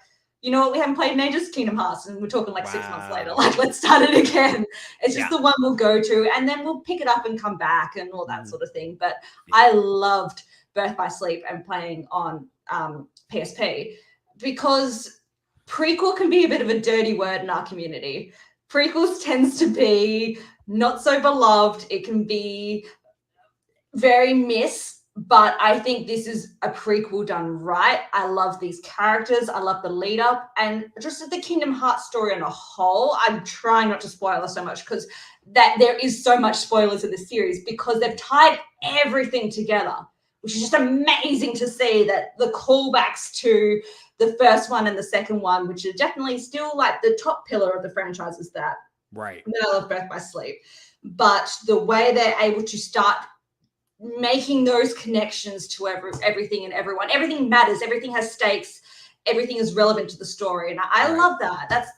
you know what, we haven't played in ages? Kingdom Hearts. And we're talking like 6 months later, like, let's start it again. It's just the one we'll go to, and then we'll pick it up and come back and all that sort of thing. But I loved Birth by Sleep and playing on PSP because prequel can be a bit of a dirty word in our community. Prequels tends to be not so beloved. It can be very but I think this is a prequel done right. I love these characters. I love the lead up and just the Kingdom Hearts story on a whole. I'm trying not to spoil so much because there is so much spoilers in the series because they've tied everything together, which is just amazing to see that the callbacks to the first one and the second one, which are definitely still like the top pillar of the franchise, is that. Right. And then I love Birth by Sleep. But the way they're able to start making those connections to everything and everyone, everything matters, everything has stakes, everything is relevant to the story. And I love that. That's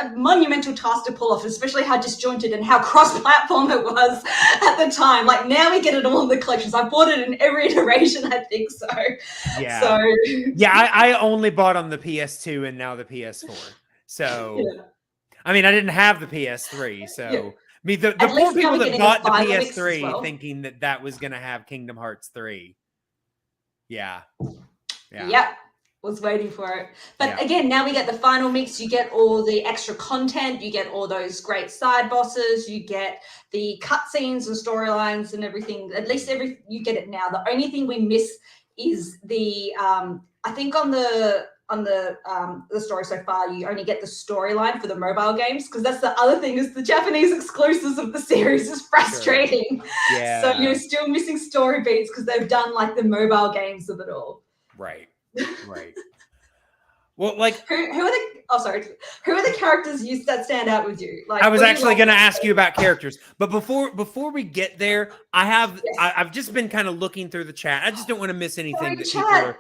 a monumental task to pull off, especially how disjointed and how cross-platform it was at the time. Like, now we get it all in the collections. I bought it in every iteration, I think so. Yeah. So I only bought on the PS2 and now the PS4. So I mean, I didn't have the PS3, so I mean, the poor people that bought the PS3 thinking that was going to have Kingdom Hearts 3. Yeah. Yep. Was waiting for it. But again, now we get the final mix. You get all the extra content. You get all those great side bosses. You get the cutscenes and storylines and everything. At least you get it now. The only thing we miss is the I think on the story so far, you only get the storyline for the mobile games, because that's the other thing, is the Japanese exclusives of the series is frustrating. Sure. Yeah. So you're still missing story beats because they've done like the mobile games of it all. Right. Right. Well, like who are the characters that stand out with you? Like, I was actually going to ask you about characters, but before we get there, I've just been kind of looking through the chat. I just don't want to miss anything. Chat.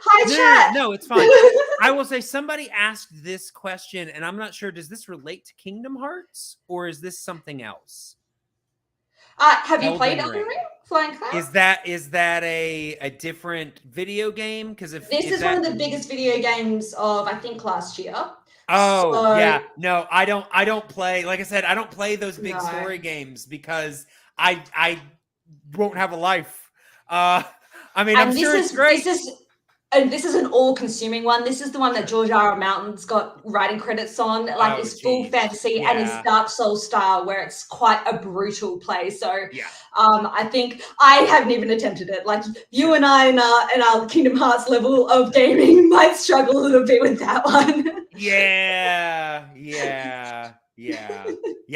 No, it's fine. I will say somebody asked this question, and I'm not sure. Does this relate to Kingdom Hearts or is this something else? Have you played Elden Ring? Flying Cloud? Is that a different video game? Because this is one of the biggest video games of, I think, last year. Oh, yeah. No, I don't play. Like I said, I don't play those big story games because I won't have a life. I mean, I'm sure it's great. and this is an all-consuming one. This is the one that George R. R. Martin's got writing credits on. Like, Oh, it's full geez. fantasy and it's Yeah. Dark Souls style, where it's quite a brutal play. So, Yeah. I think I haven't even attempted it. Like, you and I in our Kingdom Hearts level of gaming might struggle a little bit with that one. Yeah.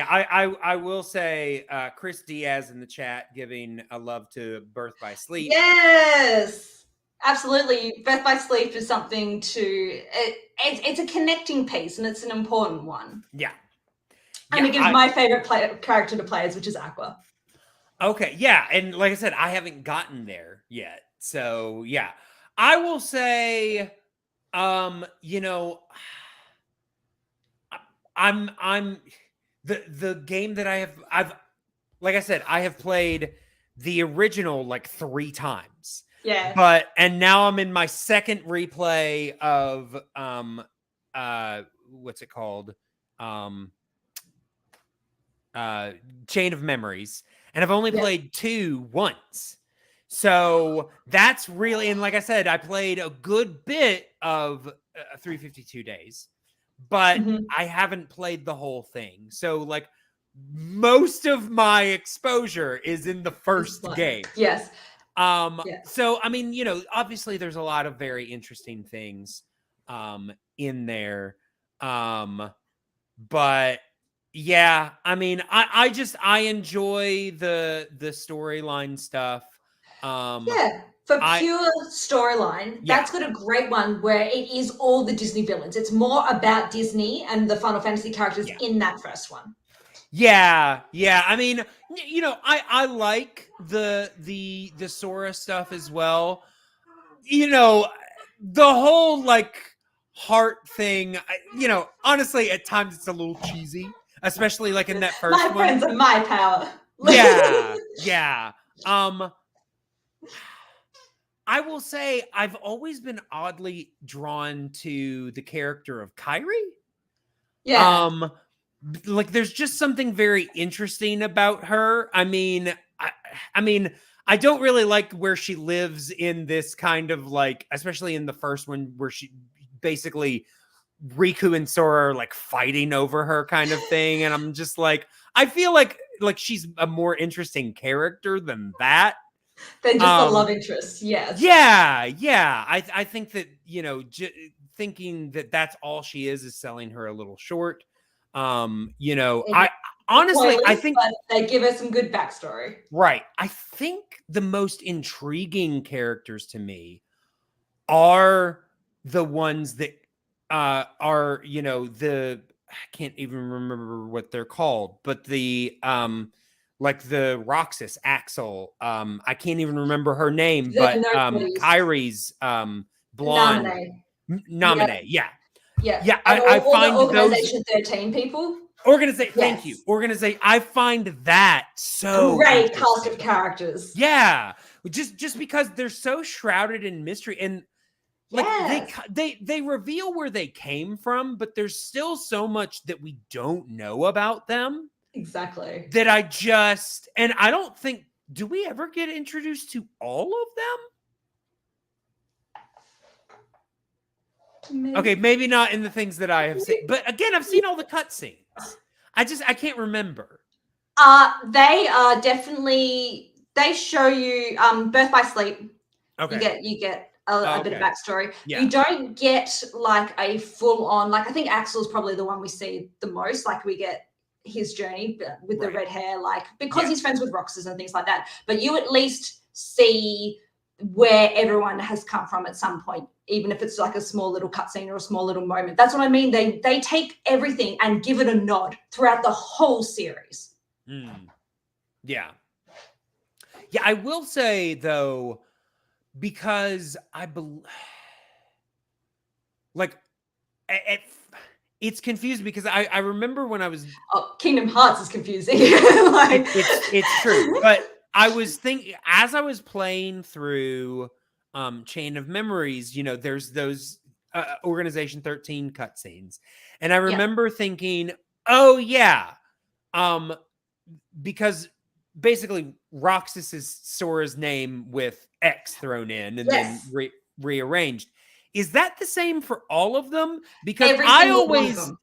I will say, Chris Diaz in the chat giving a love to Birth by Sleep. Yes, absolutely. Birth by Sleep is something it's a connecting piece, and it's an important one. Yeah. And again, my favorite character to play is, which is Aqua. Okay, yeah, and like I said, I haven't gotten there yet. So, yeah. I will say, you know, I'm the game that I've like I said, I have played the original like 3 times. Yeah. And now I'm in my second replay of what's it called? Chain of Memories, and I've only played 2 once. So that's really, and like I said, I played a good bit of 352 Days, but I haven't played the whole thing. So like most of my exposure is in the first game. Yes. So I mean, you know, obviously there's a lot of very interesting things in there. But yeah, I mean, I enjoy the storyline stuff. For pure storyline, that's got a great one where it is all the Disney villains. It's more about Disney and the Final Fantasy characters in that first one. Yeah. I mean, you know, I like the Sora stuff as well. You know, the whole like heart thing, you know, honestly, at times it's a little cheesy, especially like in that first one. My friends are my power. Yeah. I will say I've always been oddly drawn to the character of Kairi. Yeah. Like there's just something very interesting about her. I mean, I don't really like where she lives in this kind of like, especially in the first one where she basically Riku and Sora are like fighting over her kind of thing. And I'm just like, I feel like she's a more interesting character than that. Than just a love interest. Yes. Yeah. I think that, you know, thinking that that's all she is selling her a little short. You know, I honestly, I think they give her some good backstory. Right. I think the most intriguing characters to me are the ones that are, you know, I can't even remember what they're called, but the like the Roxas Axel. I can't even remember her name, but Kairi's blonde Naminé. Yeah. I find Organization 13 people. Thank you. Organization. I find that so great cast of characters. Yeah. Just because they're so shrouded in mystery and like they reveal where they came from, but there's still so much that we don't know about them. Exactly. That I don't think, do we ever get introduced to all of them? Maybe. Okay, maybe not in the things that I have seen, but again, I've seen all the cutscenes. I can't remember. They are definitely, they show you Birth by Sleep. Okay. You get a bit of backstory. Yeah. You don't get like a full on, like I think Axel's probably the one we see the most. Like we get his journey with the red hair, like because he's friends with Roxas and things like that. But you at least see where everyone has come from at some point, even if it's like a small little cutscene or a small little moment. That's what I mean. They take everything and give it a nod throughout the whole series. Yeah. I will say though, because I believe, like, it's confusing because I remember when I was Kingdom Hearts is confusing. Like it's true, but I was thinking as I was playing through Chain of Memories, you know, there's those Organization 13 cutscenes, and I remember thinking, oh yeah, because basically Roxas is Sora's name with X thrown in, and then rearranged. Is that the same for all of them? Because Every I single one of always them.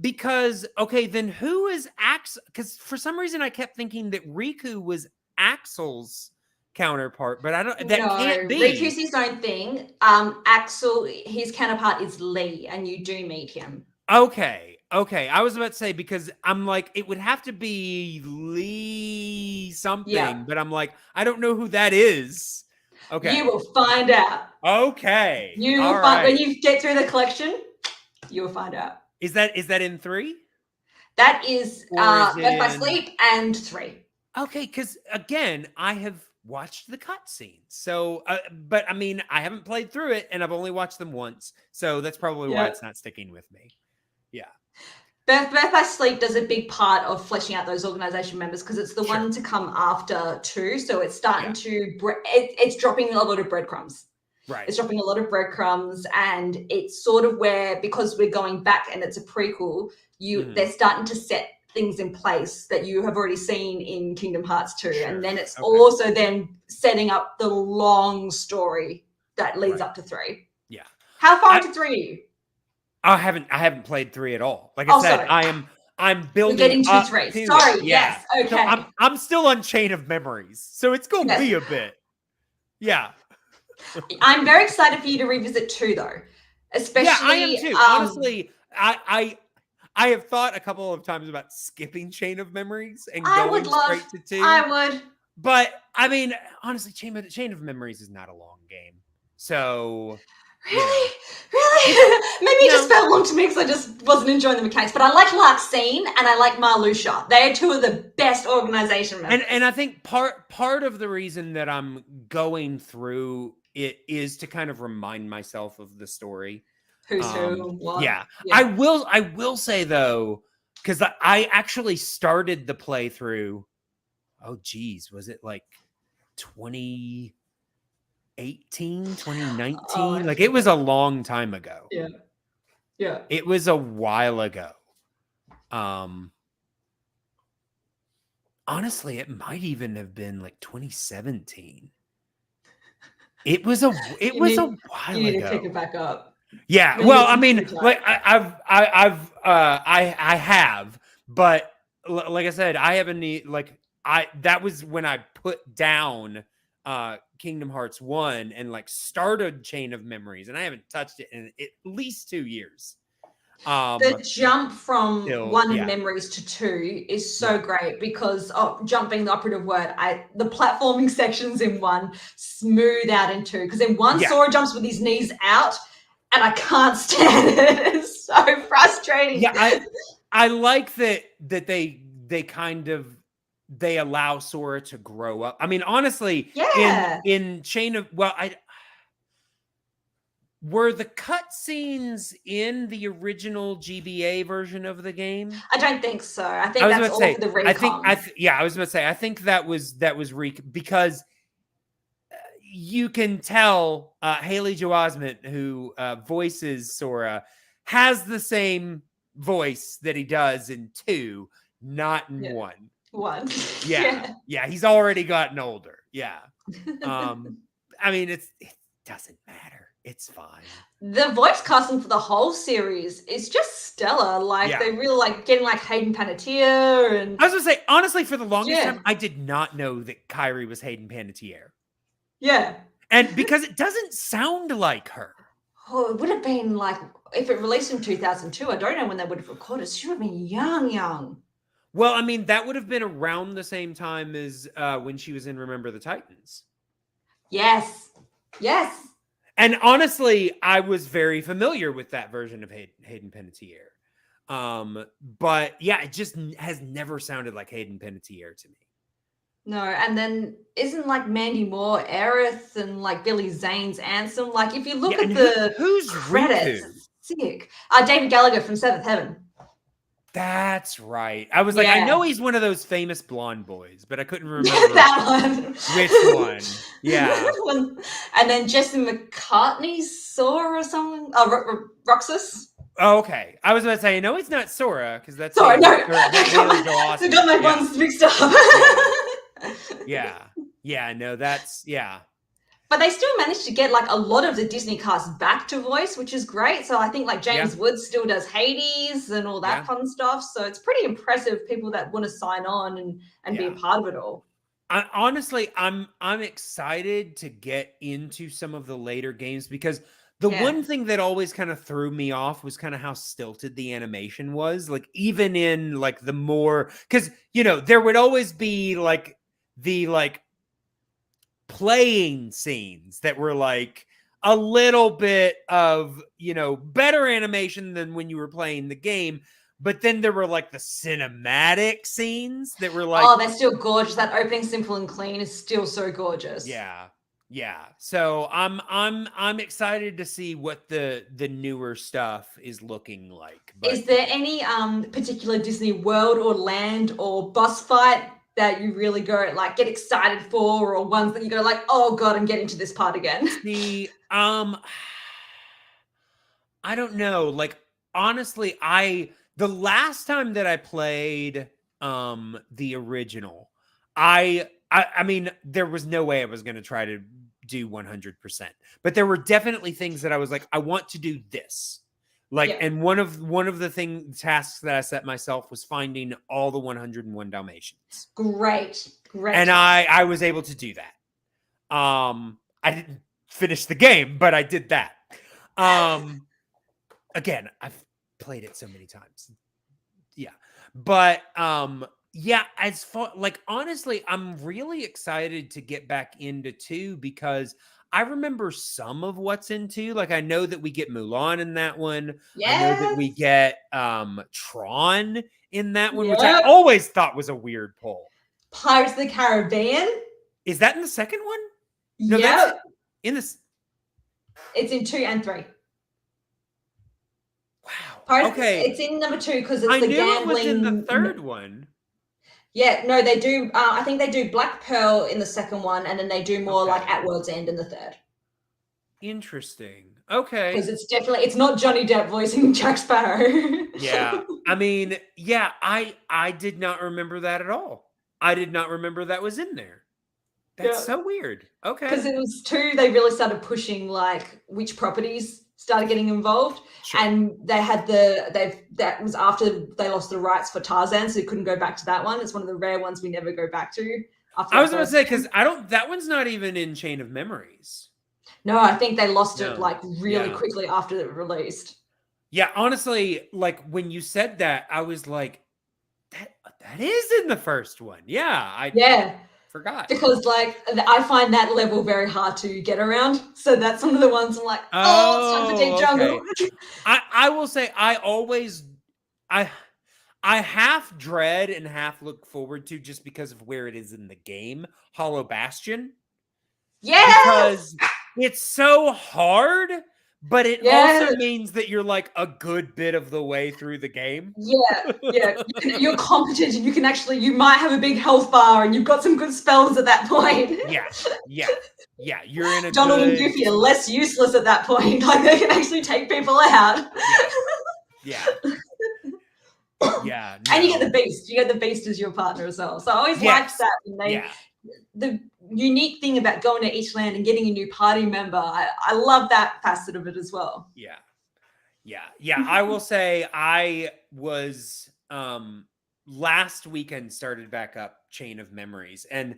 because okay, then who is Axel? Because for some reason I kept thinking that Riku was Axel's counterpart, but I don't. That No, can't be. Riku's his own thing. Axel, his counterpart is Lee, and you do meet him. Okay. I was about to say because I'm like it would have to be Lee something, but I'm like I don't know who that is. Okay. You will find out. Okay. You will find when you get through the collection. You will find out. Is that in 3? That is Birth by in... Sleep and 3. Okay, because again, I have watched the cutscenes. So, but I mean, I haven't played through it, and I've only watched them once. So that's probably why it's not sticking with me. Yeah. Birth by Sleep does a big part of fleshing out those organization members because it's the one to come after 2. So it's starting to it's dropping a lot of breadcrumbs. Right. It's dropping a lot of breadcrumbs, and it's sort of where, because we're going back and it's a prequel, they're starting to set things in place that you have already seen in Kingdom Hearts 2. And then it's also then setting up the long story that leads up to 3. Yeah. How far into 3 are you? I haven't played 3 at all. Like I said, sorry. I'm building We're getting up to 3. to Sorry, it. yes. Okay. So I'm still on Chain of Memories. So it's gonna be a bit. Yeah. I'm very excited for you to revisit 2 though. Especially I am too. Honestly, I have thought a couple of times about skipping Chain of Memories and going straight to 2. I would. But I mean, honestly, Chain of Memories is not a long game. So Really? Maybe it just felt long to me because I just wasn't enjoying the mechanics. But I like Larxene and I like Marluxia. They are 2 of the best organization members. And I think part of the reason that I'm going through it is to kind of remind myself of the story. Who's who? What? Yeah. I will say though, because I actually started the playthrough. Oh geez, was it like 2018, 2019? Like it was a long time ago. Yeah. It was a while ago. Honestly, it might even have been like 2017. It was a while ago. You need to pick it back up. Yeah. Well, I mean, like I have, but like I said, I haven't that was when I put down Kingdom Hearts 1 and like started Chain of Memories, and I haven't touched it in at least 2 years. The jump from 1 memories to 2 is so great because jump being the operative word. The platforming sections in 1 smooth out in 2 because in 1 Sora jumps with his knees out and I can't stand it. It's so frustrating. Yeah, I like that they kind of they allow Sora to grow up. I mean, honestly, in Chain of were the cutscenes in the original GBA version of the game? I don't think so. I think that's all for the recon. I was about to say, I think that was because you can tell Haley Joel Osment, who voices Sora, has the same voice that he does in 2, not in 1. 1. Yeah, he's already gotten older. Yeah. I mean, it doesn't matter. It's fine. The voice casting for the whole series is just stellar. Like they really like getting like Hayden Panettiere and I was gonna say, honestly, for the longest time, I did not know that Kairi was Hayden Panettiere. Yeah. And because it doesn't sound like her. Oh, it would have been like if it released in 2002. I don't know when they would have recorded. She would have been young. Well, I mean, that would have been around the same time as when she was in Remember the Titans. Yes. And honestly, I was very familiar with that version of Hayden Panettiere. But yeah, it just has never sounded like Hayden Panettiere to me. No, and then isn't like Mandy Moore, Aerith, and like Billy Zane's Ansem? Like if you look at the who's credits, Riku? Sick. David Gallagher from Seventh Heaven. That's right. I was like, I know he's one of those famous blonde boys, but I couldn't remember that one. Which one. Yeah. And then Jesse McCartney, Sora or something. Roxas. Oh, okay. I was about to say, no, it's not Sora, because that's Sorry, no. I got my ones mixed up. Yeah, no, that's, yeah. But they still managed to get like a lot of the Disney cast back to voice, which is great. So I think like James Woods still does Hades and all that fun stuff. So it's pretty impressive, people that want to sign on and be a part of it all. Honestly, I'm excited to get into some of the later games, because the one thing that always kind of threw me off was kind of how stilted the animation was. Like, even in like the more, because there would always be like the playing scenes that were like a little bit of better animation than when you were playing the game. But then there were like the cinematic scenes that were like, oh, they're still gorgeous. That opening Simple and Clean is still so gorgeous. Yeah. So I'm excited to see what the newer stuff is looking like. But is there any particular Disney world or land or boss fight that you really go like get excited for, or ones that you go like, oh god, I'm getting to this part again? See, I don't know. Like, honestly, the last time that I played the original, I mean, there was no way I was going to try to do 100%, but there were definitely things that I was like, I want to do this. Like, and one of the tasks that I set myself was finding all the 101 Dalmatians. Great. And I was able to do that. I didn't finish the game, but I did that. Again, I've played it so many times. Yeah. But as far like, honestly, I'm really excited to get back into 2, because I remember some of what's in 2. Like, I know that we get Mulan in that one. I know that we get Tron in that one, which I always thought was a weird pull. Pirates of the Caribbean. Is that in the second one? No, that's in this. It's in 2 and 3. Wow. Okay. It's in number 2 because it's the gambling. It was in the third one. Yeah, no, they do. I think they do Black Pearl in the second one, and then they do more like At World's End in the third. Interesting. Okay. Because it's not Johnny Depp voicing Jack Sparrow. Yeah. I mean, I did not remember that at all. I did not remember that was in there. That's so weird. Okay. Because it was 2, they really started pushing like which properties started getting involved, and they had that was after they lost the rights for Tarzan, so they couldn't go back to that one. It's one of the rare ones we never go back to. I was going to say, because that one's not even in Chain of Memories. No, I think they lost it like really quickly after it released. Yeah, honestly, like when you said that, I was like, that is in the first one. Yeah, I forgot. Because like I find that level very hard to get around. So that's one of the ones I'm like, it's time for Deep Jungle. I will say I half dread and half look forward to, just because of where it is in the game, Hollow Bastion. Yes! Because it's so hard, but it also means that you're like a good bit of the way through the game. Yeah. You're competent, and you might have a big health bar, and you've got some good spells at that point. Yeah. You're in a Donald and Goofy are less useless at that point. Like, they can actually take people out. Yeah. And you get the Beast. You get the Beast as your partner as well. So I always liked that. And the unique thing about going to each land and getting a new party member, I love that facet of it as well. Yeah. I will say I was last weekend started back up Chain of Memories, and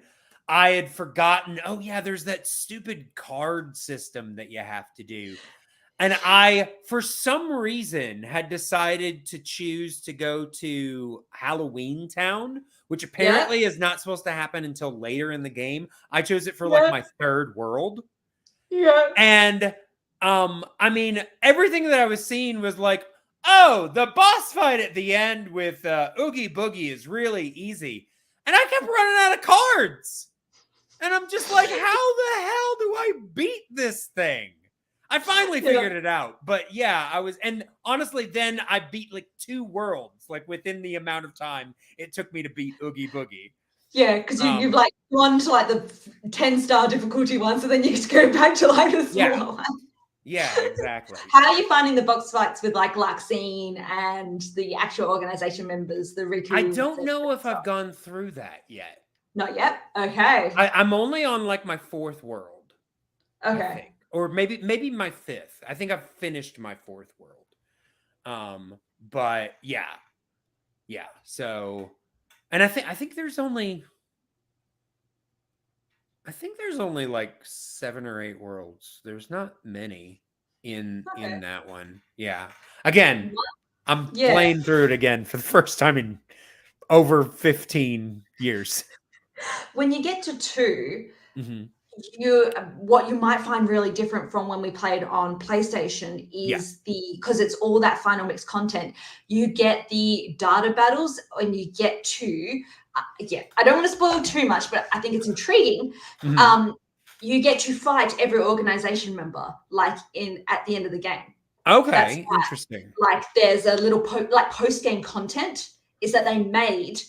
I had forgotten, there's that stupid card system that you have to do. And I, for some reason, had decided to choose to go to Halloween Town, which apparently is not supposed to happen until later in the game. I chose it for like my third world. Yeah. And I mean, everything that I was seeing was like, the boss fight at the end with Oogie Boogie is really easy. And I kept running out of cards. And I'm just like, how the hell do I beat this thing? I finally figured it out, but I was, and honestly, then I beat like 2 worlds, like within the amount of time it took me to beat Oogie Boogie. Yeah, because you've like gone to like the 10-star difficulty one, so then you just go back to like the smaller one. Yeah, exactly. How are you finding the box fights with like Laxine and the actual organization members, the Riku? I don't know if I've gone through that yet. Not yet? Okay. I'm only on like my 4th world. I Okay. think. Or maybe my 5th. I think I've finished my 4th world. But yeah. Yeah. So, and I think there's only like 7 or 8 worlds. There's not many in Okay. that one. Yeah. Again, What? I'm Yeah. playing through it again for the first time in over 15 years. When you get to 2, Mhm. what you might find really different from when we played on PlayStation Yeah. is because it's all that final mix content. You get the data battles, and you get to I don't want to spoil too much, but I think it's intriguing. Mhm. You get to fight every organization member, like at the end of the game. That's Okay, interesting. like there's a little post game content is that they made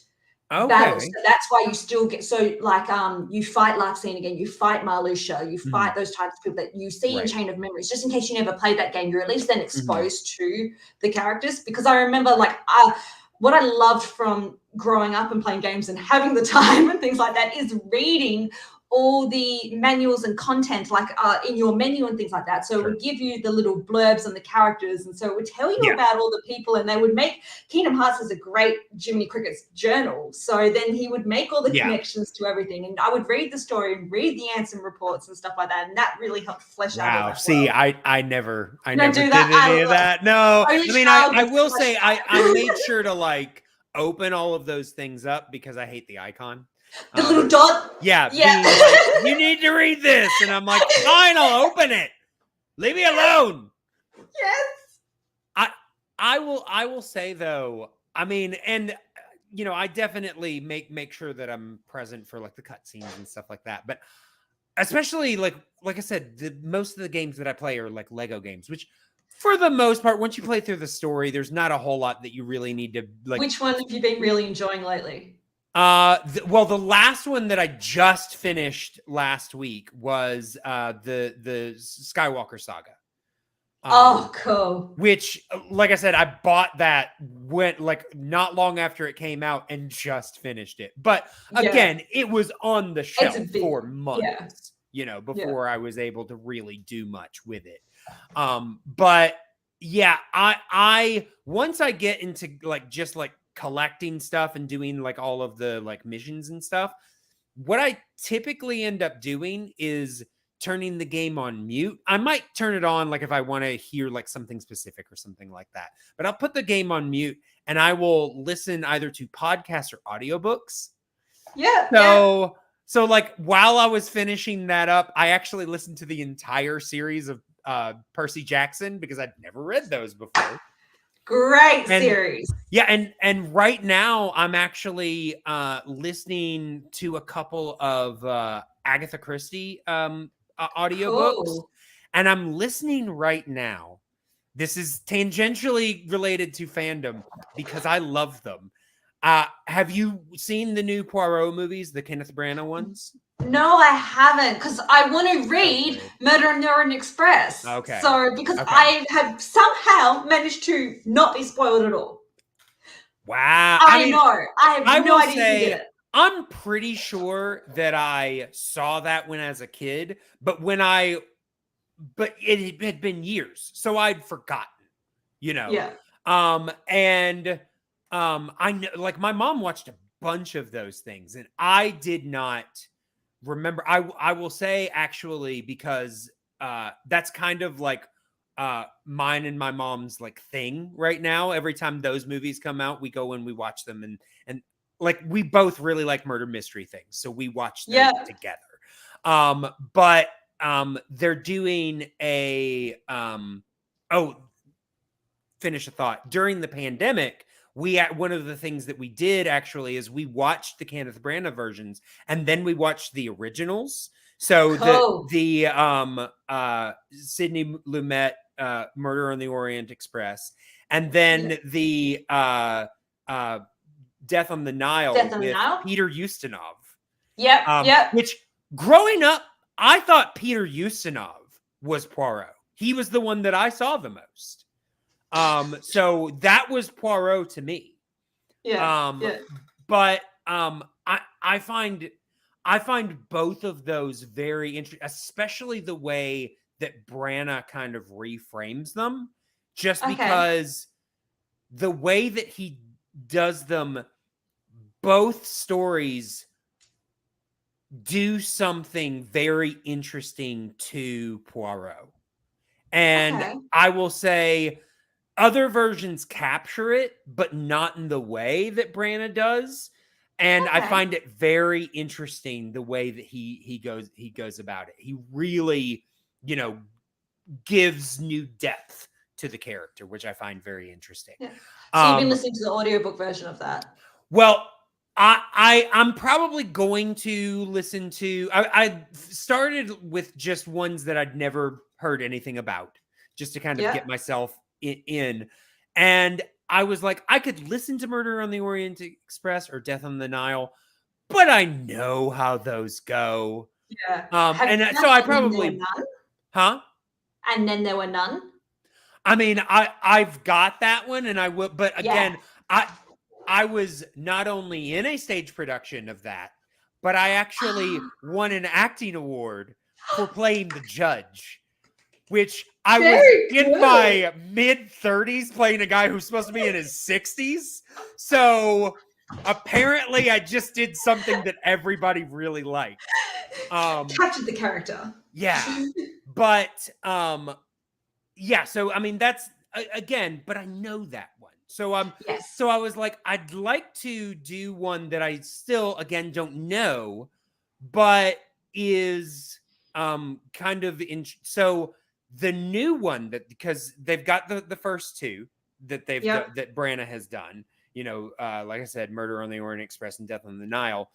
battles. Okay. So that's why you still get you fight Larxene again, you fight Marluxia, you fight Mhm. those types of people that you see in Right. Chain of Memories. Just in case you never played that game, you're at least then Mhm. exposed to the characters. Because I remember what I loved from growing up and playing games and having the time and things like that is reading all the manuals and content in your menu and things like that. So it would give you the little blurbs and the characters, and so it would tell you Yeah. about all the people, and they would make Kingdom Hearts is a great Jiminy Cricket's journal. So then he would make all the Yeah. connections to everything, and I would read the story and read the Ansem reports and stuff like that, and that really helped flesh out all Wow. that See, world. I never Don't do did that. any of that. No. Only I mean, child I gets will fleshed say out. I made sure to like open all of those things up because I hate the icon. The little dot. Yeah, Yeah. being like, you need to read this. And I'm like, fine, I'll open it. Leave me alone. Yes. I will say though, I mean, and I definitely make sure that I'm present for like the cutscenes and stuff like that. But especially like I said, most of the games that I play are like Lego games, which for the most part, once you play through the story, there's not a whole lot that you really need to like. Which one have you been really enjoying lately? Well, the last one that I just finished last week was the Skywalker Saga. Oh, cool. Which, like I said, I bought that went like not long after it came out and just finished it. But again, it was on the shelf for months, before I was able to really do much with it. But yeah, I once I get into like just like collecting stuff and doing like all of the like missions and stuff, what I typically end up doing is turning the game on mute. I might turn it on like if I want to hear like something specific or something like that. But I'll put the game on mute and I will listen either to podcasts or audiobooks. Yeah. So like while I was finishing that up, I actually listened to the entire series of Percy Jackson because I'd never read those before. Great series. Yeah, and right now I'm actually listening to a couple of Agatha Christie audiobooks. Cool. And I'm listening right now. This is tangentially related to fandom because I love them. Have you seen the new Poirot movies, the Kenneth Branagh ones? No, I haven't, because I want to read Murder on the Orient Express. Okay. So, because I have somehow managed to not be spoiled at all. Wow. I know. I have no idea who did it. I'm pretty sure that I saw that when I was a kid, but it had been years, so I'd forgotten, Yeah. I know, like my mom watched a bunch of those things, and I did not remember. I will say actually because that's kind of like mine and my mom's like thing right now. Every time those movies come out, we go and we watch them, and like we both really like murder mystery things, so we watch those together. But they're doing a finish a thought. During the pandemic, one of the things that we did actually is we watched the Kenneth Branagh versions and then we watched the originals. So the Sidney Lumet Murder on the Orient Express, and then the Death on the Nile with Peter Ustinov. Which growing up, I thought Peter Ustinov was Poirot. He was the one that I saw the most. So that was Poirot to me. But I find I find both of those very interesting, especially the way that Branagh kind of reframes them, just because the way that he does them, both stories do something very interesting to Poirot. And I will say other versions capture it, but not in the way that Branagh does. And I find it very interesting the way that he goes about it. He really, gives new depth to the character, which I find very interesting. Yeah. So you've been listening to the audiobook version of that? Well, I'm probably going to listen to. I started with just ones that I'd never heard anything about, just to kind of get myself in. And I was like, I could listen to Murder on the Orient Express or Death on the Nile, but I know how those go. Yeah. And so I probably, huh? And Then There Were None. I mean, I've got that one, and I will. But again, I was not only in a stage production of that, but I actually won an acting award for playing the judge, which I was in my mid-30s playing a guy who's supposed to be in his 60s. So apparently I just did something that everybody really liked. Captured the character. Yeah. But yeah, so I mean that's again, but I know that one. So so I was like, I'd like to do one that I still again don't know, but is kind of in. So the new one that, because they've got the first two that they've that Branagh has done, like I said, Murder on the Orient Express and Death on the Nile,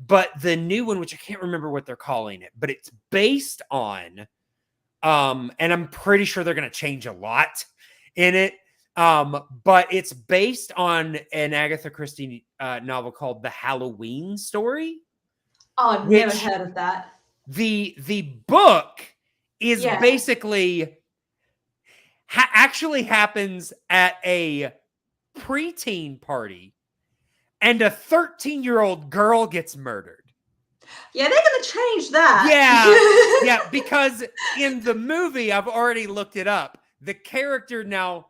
but the new one, which I can't remember what they're calling it, but it's based on and I'm pretty sure they're going to change a lot in it. But it's based on an Agatha Christie novel called The Halloween Story. Oh, never heard of that. The book is basically actually happens at a preteen party, and a 13-year-old girl gets murdered. Yeah, they're going to change that. Yeah, because in the movie, I've already looked it up. The character now,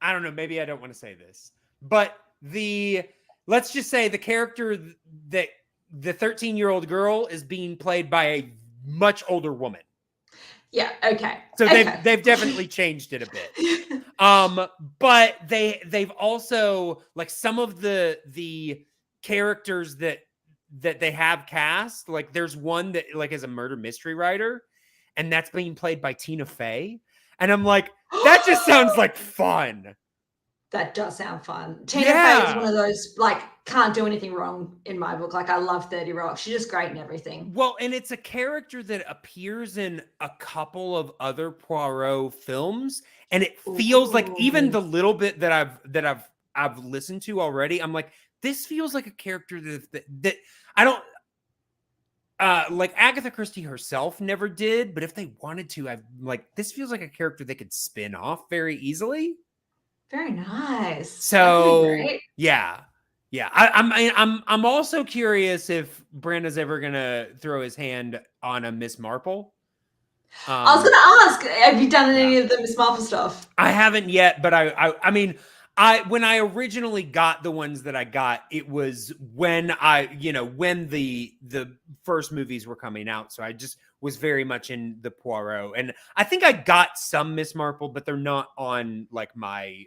I don't know, maybe I don't want to say this, but let's just say the character that the 13-year-old girl is being played by a much older woman. Yeah, okay. So they've definitely changed it a bit. But they've also, like, some of the characters that they have cast, like there's one that like is a murder mystery writer, and that's being played by Tina Fey. And I'm like, that just sounds like fun. That does sound fun. Tina Fey is one of those, like, can't do anything wrong in my book. Like, I love 30 Rock. She's just great in everything. Well, and it's a character that appears in a couple of other Poirot films, and it feels like even the little bit that I've listened to already, I'm like, this feels like a character that I don't like. Agatha Christie herself never did, but if they wanted to, I'm like, this feels like a character they could spin off very easily. Very nice. So yeah. I'm also curious if Branda's ever gonna throw his hand on a Miss Marple. I was gonna ask, have you done any of the Miss Marple stuff? I haven't yet, but I mean, when I originally got the ones that I got, it was when when the first movies were coming out. So I just was very much in the Poirot, and I think I got some Miss Marple, but they're not on like my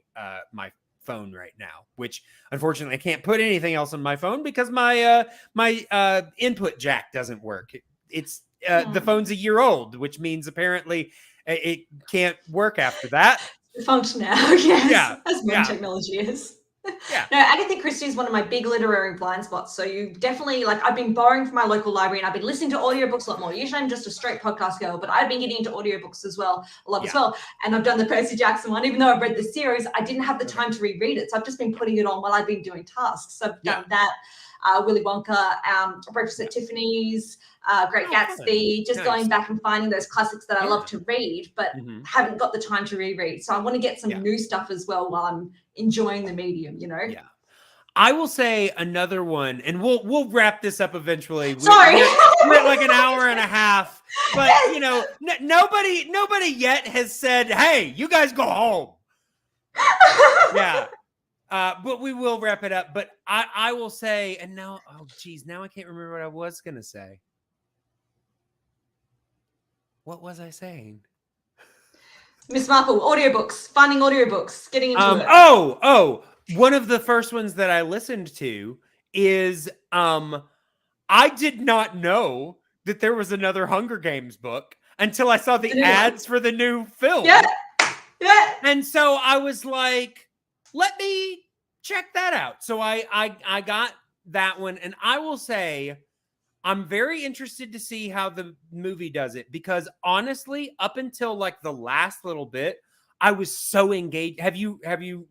my phone right now, which unfortunately I can't put anything else on my phone because my my input jack doesn't work. It's the phone's a year old, which means apparently it can't work after that. Function now, yes. Yeah. As modern technology is. Yeah. No, Agatha Christie is one of my big literary blind spots. So you definitely, like, I've been borrowing from my local library and I've been listening to audiobooks a lot more. Usually I'm just a straight podcast girl, but I've been getting into audiobooks as well, a lot as well. And I've done the Percy Jackson one. Even though I've read the series, I didn't have the time to reread it. So I've just been putting it on while I've been doing tasks. So I've done that. Willy Wonka, Breakfast at Tiffany's, Great Gatsby, just going back and finding those classics that I love to read, but haven't got the time to reread. So I want to get some new stuff as well while I'm enjoying the medium, you know? Yeah. I will say another one, and we'll wrap this up eventually. Sorry. We're at like an hour and a half, but you know, nobody yet has said, "Hey, you guys go home." Yeah, but we will wrap it up. But I will say, and now, oh geez, now I can't remember what I was gonna say. What was I saying? Miss Marple, audiobooks, finding audiobooks, getting into it. Oh, one of the first ones that I listened to is I did not know that there was another Hunger Games book until I saw the ads for the new film. Yeah. Yeah. And so I was like, let me check that out. So I got that one, and I will say I'm very interested to see how the movie does it, because honestly, up until like the last little bit, I was so engaged. Have you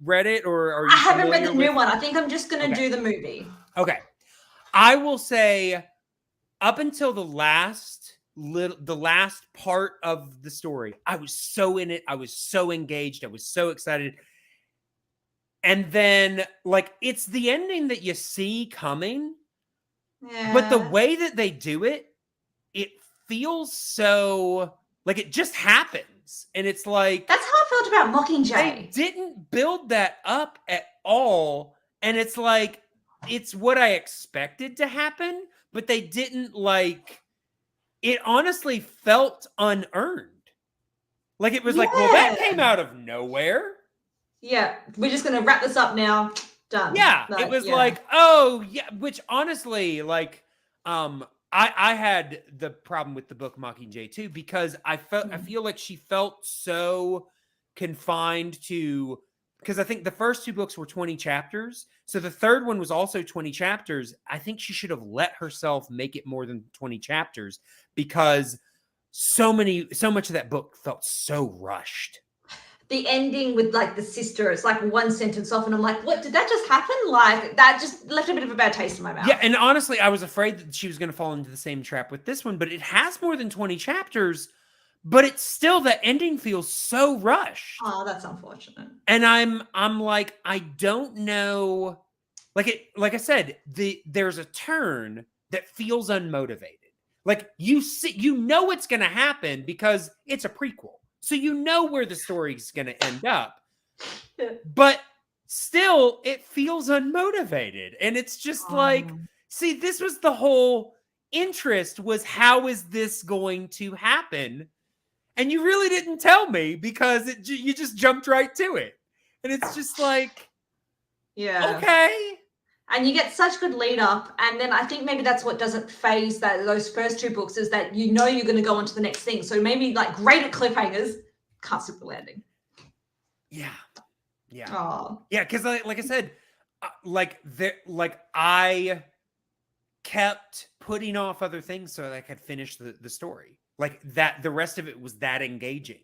read it, or are you? I haven't read the new one. I think I'm just gonna do the movie. Okay. I will say up until the last part of the story, I was so in it. I was so engaged. I was so excited. And then like it's the ending that you see coming. Yeah. But the way that they do it, it feels so like it just happens. And it's like that's how I felt about Mockingjay. They didn't build that up at all. And it's like it's what I expected to happen, but they didn't like it honestly felt unearned. Like it was like, well, that came out of nowhere. Yeah. We're just gonna wrap this up now. Done. Yeah, it was like, oh yeah, which honestly, like, I had the problem with the book Mockingjay too, because I feel like she felt so confined to, because I think the first two books were 20 chapters, so the third one was also 20 chapters. I think she should have let herself make it more than 20 chapters, because so much of that book felt so rushed. The ending with like the sister, it's like one sentence off, and I'm like, what, did that just happen? Like that just left a bit of a bad taste in my mouth. Yeah, and honestly, I was afraid that she was going to fall into the same trap with this one, but it has more than 20 chapters, but it's still, the ending feels so rushed. Oh, that's unfortunate. And I'm like, I don't know. Like I said, there's a turn that feels unmotivated. Like you know it's going to happen because it's a prequel. So you know where the story's going to end up. But still, it feels unmotivated. And it's just like, see, this was the whole interest, was how is this going to happen? And you really didn't tell me, because you just jumped right to it. And it's just like, yeah, okay. And you get such good lead up, and then I think maybe that's what doesn't phase those first two books, is that you know you're going to go on to the next thing. So maybe like great at cliffhangers, can't stick the landing. Yeah. Oh. Yeah, because like I said, I kept putting off other things so that I could finish the story. Like that, the rest of it was that engaging,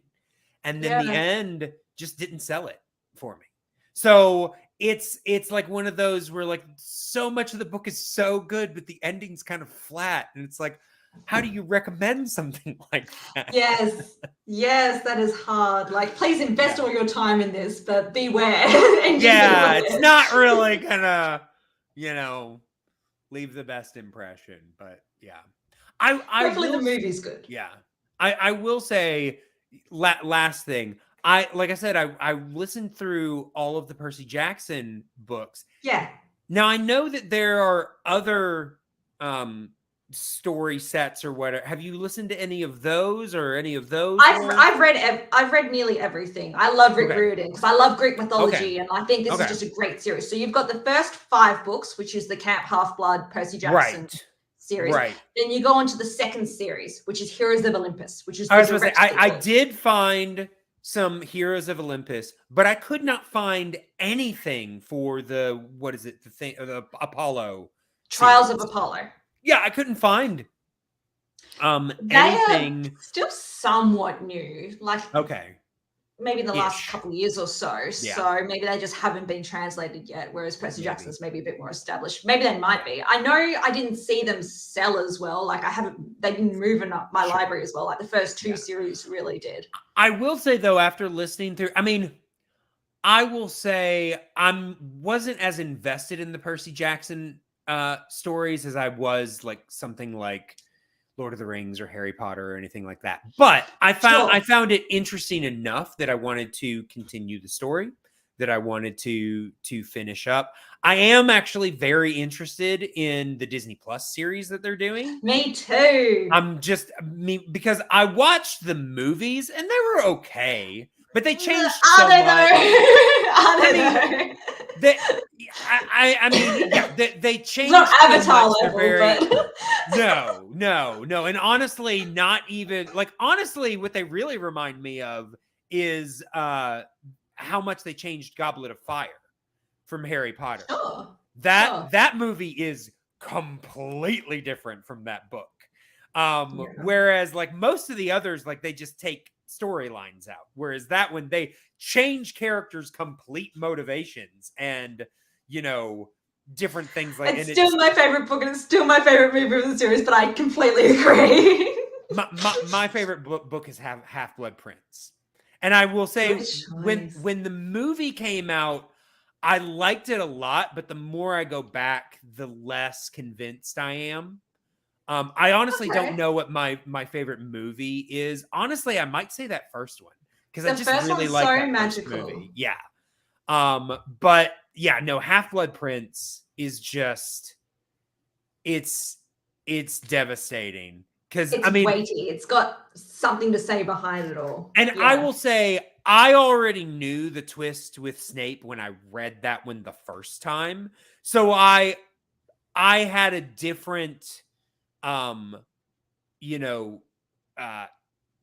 and then the end just didn't sell it for me. So it's like one of those where like so much of the book is so good, but the ending's kind of flat, and it's like, how do you recommend something like that? Yes, that is hard. Like, please invest all your time in this, but beware. Yeah, it's not really gonna, leave the best impression. But yeah, hopefully the movie's good. Yeah, I will say, last thing. I listened through all of the Percy Jackson books. Yeah. Now I know that there are other story sets or whatever. Have you listened to any of those or any of those? I've read nearly everything. I love Rick Riordan because I love Greek mythology, and I think this is just a great series. So you've got the first 5 books, which is the Camp Half-Blood Percy Jackson series. Right. Then you go on to the second series, which is Heroes of Olympus, which is I was going to say, I did find some Heroes of Olympus, but I could not find anything for the Apollo Trials series. of Apollo. Yeah, I couldn't find they anything. Are still somewhat new, like maybe in the last couple of years or so. Yeah. So maybe they just haven't been translated yet, whereas Percy Jackson's maybe a bit more established. Maybe they might be. I know I didn't see them sell as well. Like they didn't move in my library as well. Like the first 2 series really did. I will say though, after listening through, I mean, I will say wasn't as invested in the Percy Jackson stories as I was like something like Lord of the Rings or Harry Potter or anything like that. But I found it interesting enough that I wanted to continue the story, that I wanted to finish up. I am actually very interested in the Disney Plus series that they're doing. Me too. Because I watched the movies and they were okay, but they changed Are so they much. I mean, yeah, they changed not so Avatar much. level, but no, and honestly, not even like what they really remind me of is how much they changed Goblet of Fire from Harry Potter. That movie is completely different from that book. Whereas like most of the others, like they just take storylines out. Whereas that one, they change characters' complete motivations and, you know, different things like. It's still my favorite book and it's still my favorite movie of the series, but I completely agree. my favorite book is Half-Blood Prince. And I will say when the movie came out, I liked it a lot, but the more I go back, the less convinced I am. I honestly don't know what my favorite movie is. Honestly, I might say that first one because I just really like that first movie. Yeah. But yeah, no, Half-Blood Prince is just it's devastating because it's weighty. It's got something to say behind it all. And I will say I already knew the twist with Snape when I read that one the first time. So I had a different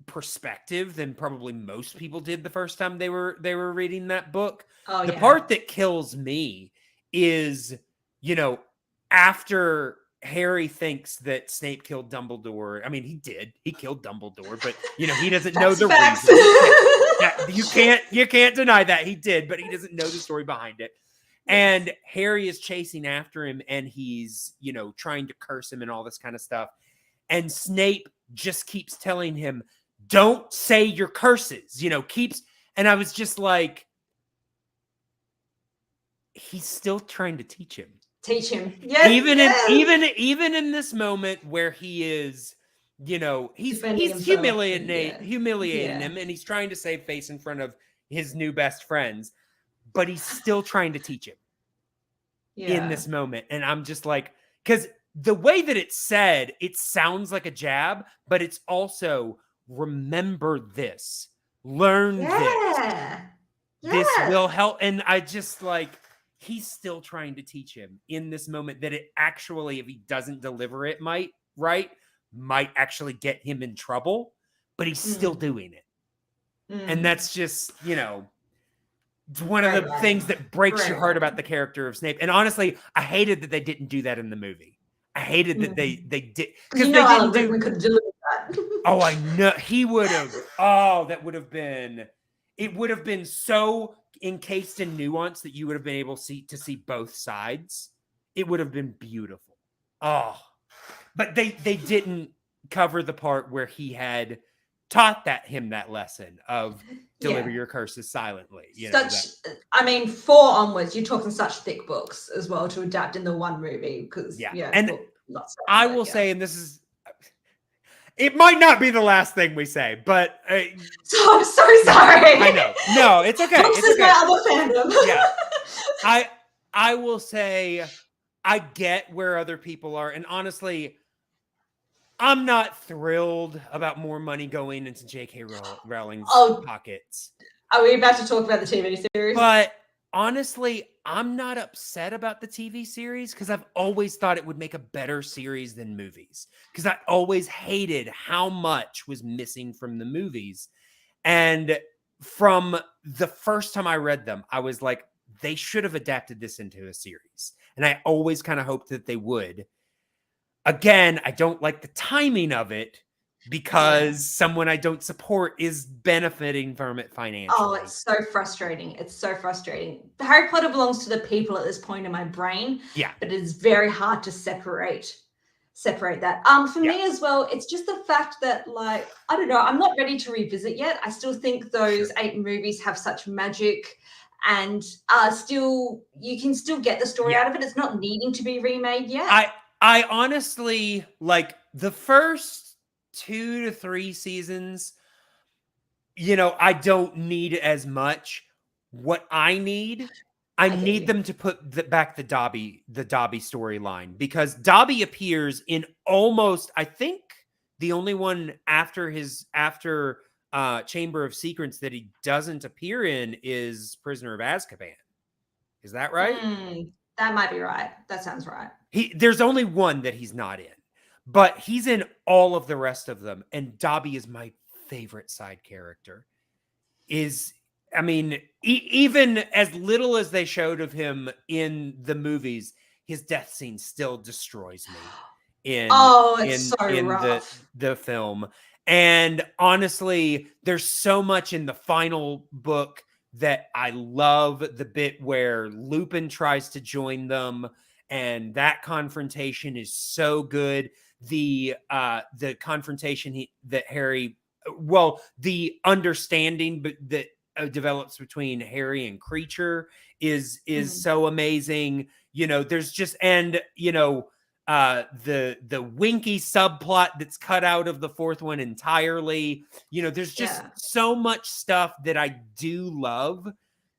perspective than probably most people did the first time they were reading that book. The part that kills me is, after Harry thinks that Snape killed Dumbledore. I mean, he did. He killed Dumbledore, but he doesn't know the reason. You can't deny that he did, but he doesn't know the story behind it. And Harry is chasing after him and he's, trying to curse him and all this kind of stuff. And Snape just keeps telling him, don't say your curses, and I was just like, he's still trying to teach him. Yes, even in this moment where he is, he's humiliating him and he's trying to save face in front of his new best friends, but he's still trying to teach him in this moment. And I'm just like, because the way that it's said, it sounds like a jab, but it's also remember this, learn this. This will help. And I just like, he's still trying to teach him in this moment that it actually, if he doesn't deliver it might actually get him in trouble, but he's still doing it. And that's just, it's one of the things that breaks your heart about the character of Snape. And honestly, I hated that they didn't do that in the movie. I hated that they did, because they didn't do. Could deliver that. Oh, I know he would have. Oh, that would have been. It would have been so encased in nuance that you would have been able to see both sides. It would have been beautiful. Oh, but they didn't cover the part where he had taught him that lesson of deliver your curses silently. I mean, 4 onwards, you're talking such thick books as well to adapt in the one movie because and I will say, and this is. It might not be the last thing we say, but so I'm so sorry. I know. No, it's okay. This is my other fandom. Yeah. I will say I get where other people are, and honestly, I'm not thrilled about more money going into J.K. Rowling's pockets. Are we about to talk about the TV series? But honestly, I'm not upset about the TV series because I've always thought it would make a better series than movies. Because I always hated how much was missing from the movies. And from the first time I read them, I was like, they should have adapted this into a series. And I always kind of hoped that they would. Again, I don't like the timing of it because someone I don't support is benefiting from it financially. Oh, it's so frustrating. It's so frustrating. Harry Potter belongs to the people at this point in my brain. Yeah. But it's very hard to separate that. For me as well, it's just the fact that, like, I don't know, I'm not ready to revisit yet. I still think those 8 movies have such magic and still you can still get the story out of it. It's not needing to be remade yet. I honestly, like, the first 2 to 3 seasons, you know, I don't need as much. What I need them to put back the Dobby storyline, because Dobby appears in almost, I think the only one after Chamber of Secrets that he doesn't appear in is Prisoner of Azkaban. Is that right? That might be right. That sounds right. There's only one that he's not in, but he's in all of the rest of them. And Dobby is my favorite side character. Even as little as they showed of him in the movies, his death scene still destroys me in the film. And honestly, there's so much in the final book that I love. The bit where Lupin tries to join them, and that confrontation is so good. The confrontation the understanding that develops between Harry and Creature is so amazing. You know, there's just, and you know, the Winky subplot that's cut out of the fourth one entirely. You know, there's just so much stuff that I do love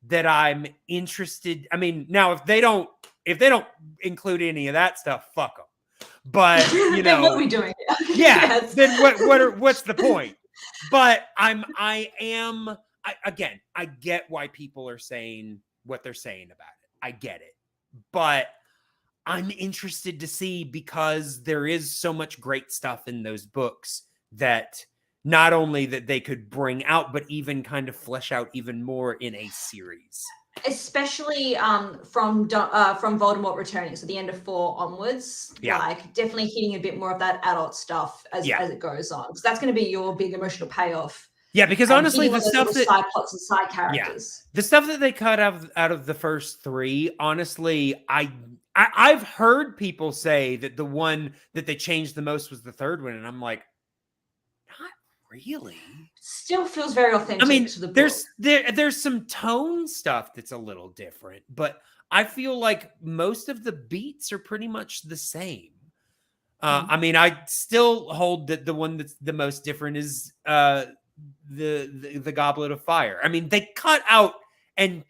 that I'm interested. I mean, now if they don't include any of that stuff, fuck them. But you know, then what are we doing? Then what's the point? But I get why people are saying what they're saying about it. I get it. But I'm interested to see, because there is so much great stuff in those books that not only that they could bring out, but even kind of flesh out even more in a series. Especially from Voldemort returning, so the end of 4 onwards, like definitely hitting a bit more of that adult stuff as it goes on. So that's going to be your big emotional payoff. Yeah, because honestly, the stuff that side plots and side characters, the stuff that they cut out of the first 3, honestly, I've heard people say that the one that they changed the most was the third one, and I'm like, not really. Still feels very authentic. I mean, to the book. there's some tone stuff that's a little different, but I feel like most of the beats are pretty much the same. I mean, I still hold that the one that's the most different is the Goblet of Fire. I mean, they cut out and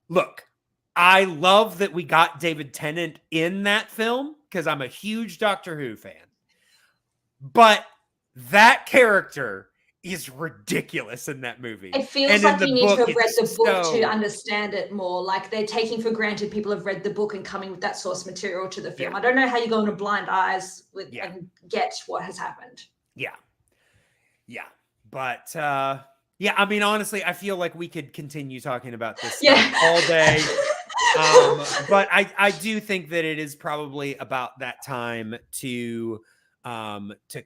look, I love that we got David Tennant in that film because I'm a huge Doctor Who fan. But that character is ridiculous in that movie. It feels like you need to have read the book to understand it more. Like they're taking for granted people have read the book and coming with that source material to the film. I don't know how you go into blind eyes and get what has happened. Yeah. But I mean, honestly, I feel like we could continue talking about this stuff all day. But I do think that it is probably about that time to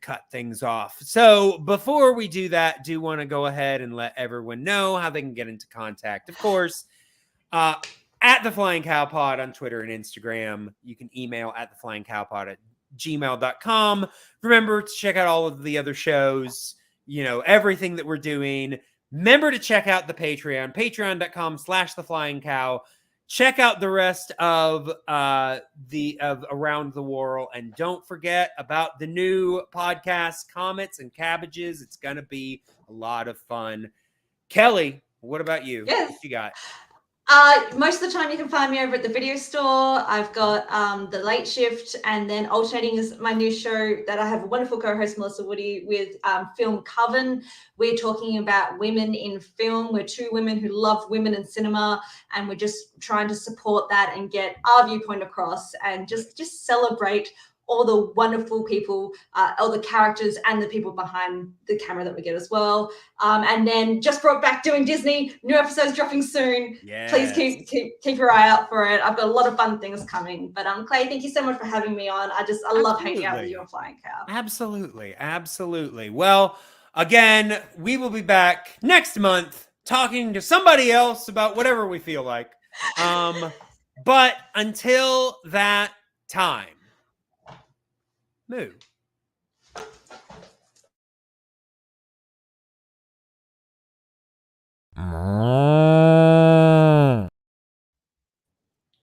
cut things off. So before we do that, do want to go ahead and let everyone know how they can get into contact. Of course, at the Flying Cow Pod on Twitter and Instagram. You can email at theflyingcowpod@gmail.com. Remember to check out all of the other shows, you know, everything that we're doing. Remember to check out the patreon.com/theflyingcow. Check out the rest of Around the World, and don't forget about the new podcast, Comets and Cabbages. It's gonna be a lot of fun. Kelly, what about you? Yes. What you got? Most of the time you can find me over at the video store. I've got the Late Shift, and then Alternating is my new show that I have a wonderful co-host, Melissa Woody, with Film Coven. We're talking about women in film. We're 2 women who love women in cinema, and we're just trying to support that and get our viewpoint across and just celebrate all the wonderful people, all the characters and the people behind the camera that we get as well. And then just brought back doing Disney, new episodes dropping soon. Yes. Please keep your eye out for it. I've got a lot of fun things coming. But Clay, thank you so much for having me on. I love hanging out with you on Flying Cow. Absolutely. Well, again, we will be back next month talking to somebody else about whatever we feel like. But until that time, moo. Mm.